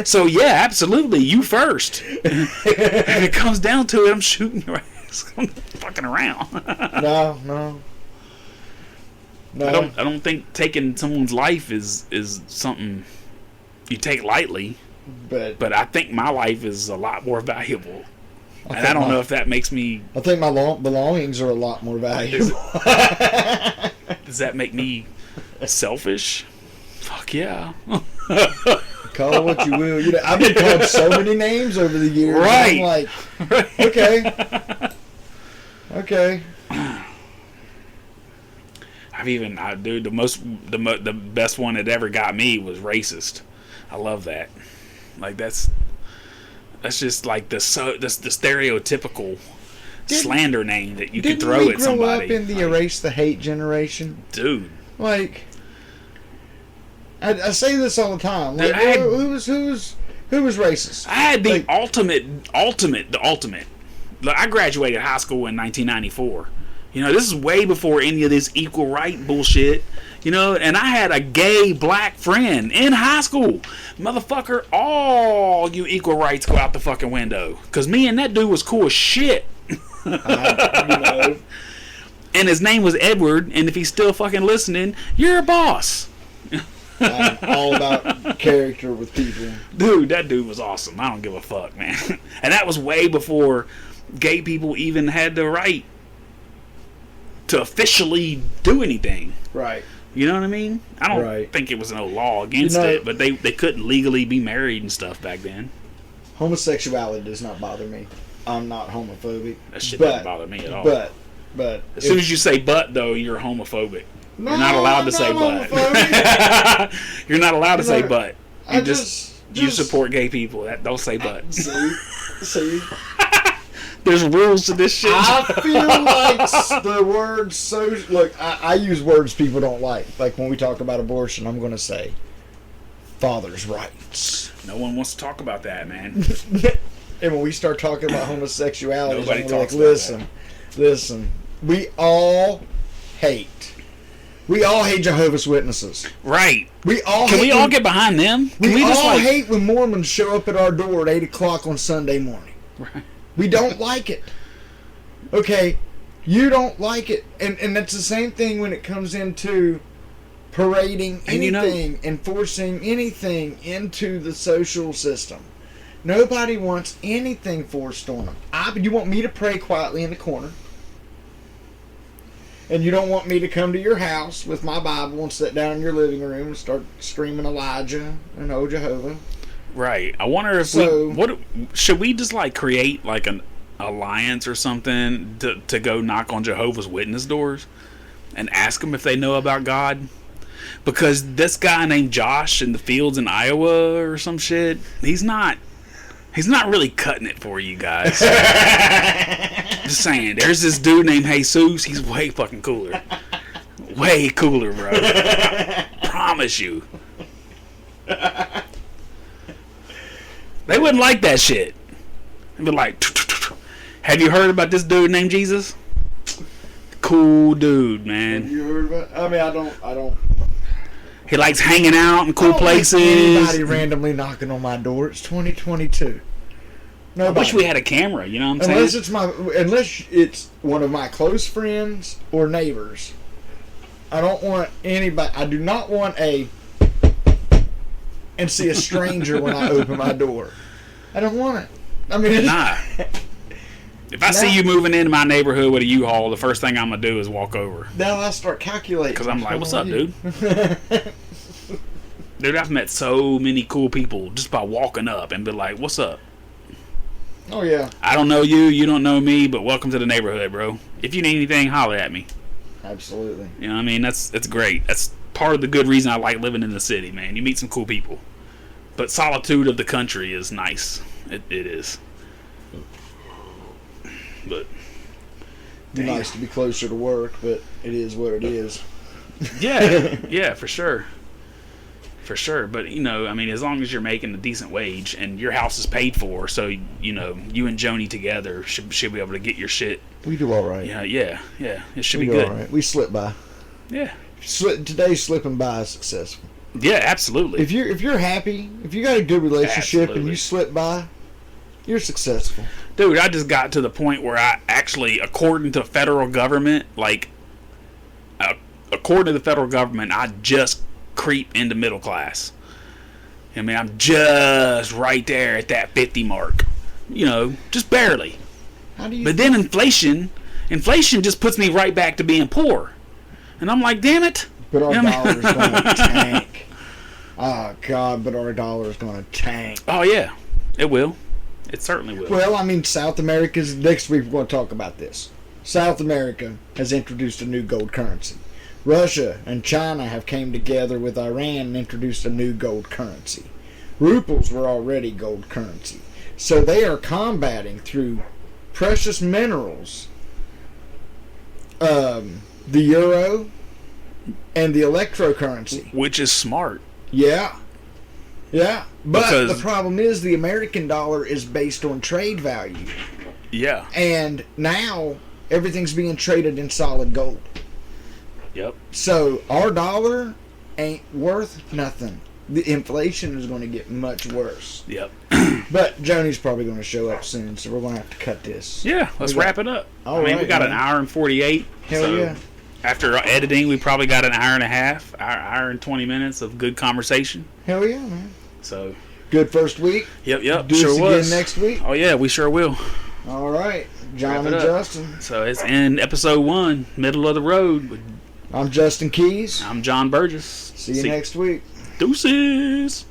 So yeah, absolutely, you first. If it comes down to it, I'm shooting your ass. I'm fucking around. No. I don't think taking someone's life is something you take lightly. But I think my life is a lot more valuable. And I don't know if that makes me... I think my belongings are a lot more valuable. Does that make me selfish? Fuck yeah. Call it what you will. I've been called so many names over the years. Right. I'm like, okay. Dude, the best one that ever got me was racist. I love that. Like that's just like the stereotypical slander name that you could throw at somebody. Didn't we grow up in the erase the hate generation? Dude. Like, I say this all the time. Like, who was racist? I had the ultimate. Look, I graduated high school in 1994. You know, this is way before any of this equal right bullshit. You know, and I had a gay black friend in high school. Motherfucker, all you equal rights go out the fucking window. Because me and that dude was cool as shit. You know. And his name was Edward, and if he's still fucking listening, you're a boss. I'm all about character with people. Dude, that dude was awesome. I don't give a fuck, man. And that was way before gay people even had the right to officially do anything. Right. You know what I mean? I don't think it was no law against it, but they couldn't legally be married and stuff back then. Homosexuality does not bother me. I'm not homophobic. That shit doesn't bother me at all. But as soon as you say "but," though, you're homophobic. No, you're not allowed to say "but." You're not allowed to say "but." You you support gay people. Don't say "but." See. There's rules to this shit. I feel like the word look, I use words people don't like. Like when we talk about abortion, I'm going to say father's rights. No one wants to talk about that, man. And when we start talking about homosexuality, nobody talks like, about listen. We all hate Jehovah's Witnesses. Right. Can we all get behind them? We all hate when Mormons show up at our door at 8 o'clock on Sunday morning. Right. We don't like it. Okay, you don't like it. And that's the same thing when it comes into parading anything and forcing anything into the social system. Nobody wants anything forced on them. You want me to pray quietly in the corner. And you don't want me to come to your house with my Bible and sit down in your living room and start screaming Elijah and Oh Jehovah. Right. I wonder if should we just like create like an alliance or something to go knock on Jehovah's Witness doors and ask them if they know about God? Because this guy named Josh in the fields in Iowa or some shit, he's not really cutting it for you guys. Just saying. There's this dude named Jesus. He's way fucking cooler. Way cooler, bro. I promise you. They wouldn't like that shit. They'd be like, have you heard about this dude named Jesus? Cool dude, man. Have you heard about? I mean, I don't. He likes hanging out in cool places. Anybody randomly knocking on my door. It's 2022. Nobody. I wish we had a camera. You know what I'm saying? Unless it's one of my close friends or neighbors. I don't want anybody. I do not want and see a stranger when I open my door. I don't want it. I mean, nah. If I see you moving into my neighborhood with a U-Haul, the first thing I'm gonna do is walk over. Now I start calculating. Because I'm like, "What's up, dude?" Dude, I've met so many cool people just by walking up and be like, "What's up?" Oh yeah. I don't know you, you don't know me, but welcome to the neighborhood, bro. If you need anything, holler at me. Absolutely. You know what I mean? That's great. That's part of the good reason I like living in the city, man. You meet some cool people. But solitude of the country is nice. It is. But nice to be closer to work, but it is what it is. Yeah, for sure. For sure. But, you know, I mean, as long as you're making a decent wage and your house is paid for, so, you know, you and Joni together should be able to get your shit. We do all right. Yeah. It should be good. All right. We slip by. Yeah. Today's slipping by is successful. Yeah, absolutely. If you're happy, if you got a good relationship and you slip by, you're successful. Dude, I just got to the point where I actually, according to federal government, according to the federal government, I just creep into middle class. I mean, I'm just right there at that 50 mark. You know, just barely. But then inflation just puts me right back to being poor. And I'm like, damn it. But our dollar's going to tank. Oh, God, but our dollar's going to tank. Oh, yeah. It will. It certainly will. Well, I mean, South America's... Next week we're going to talk about this. South America has introduced a new gold currency. Russia and China have came together with Iran and introduced a new gold currency. Rubles were already gold currency. So they are combating through precious minerals, the euro, and the electrocurrency. Which is smart. Yeah. Yeah. But Because- the problem is the American dollar is based on trade value. Yeah. And now everything's being traded in solid gold. Yep. So our dollar ain't worth nothing. The inflation is going to get much worse. Yep. But Joni's probably going to show up soon, so we're going to have to cut this. Yeah, let's We got- wrap it up. All I mean, we right, got man. an hour and 48. Hell so yeah. After editing, we probably got an hour and a half, hour and 20 minutes of good conversation. Hell yeah, man. So, Good first week. yep, Do sure this was. again next week. Oh, yeah, we sure will. All right. John Wrap it and up. Justin. So, it's in episode 1, Middle of the Road. I'm Justin Keys. I'm John Burgess. See you next week. Deuces.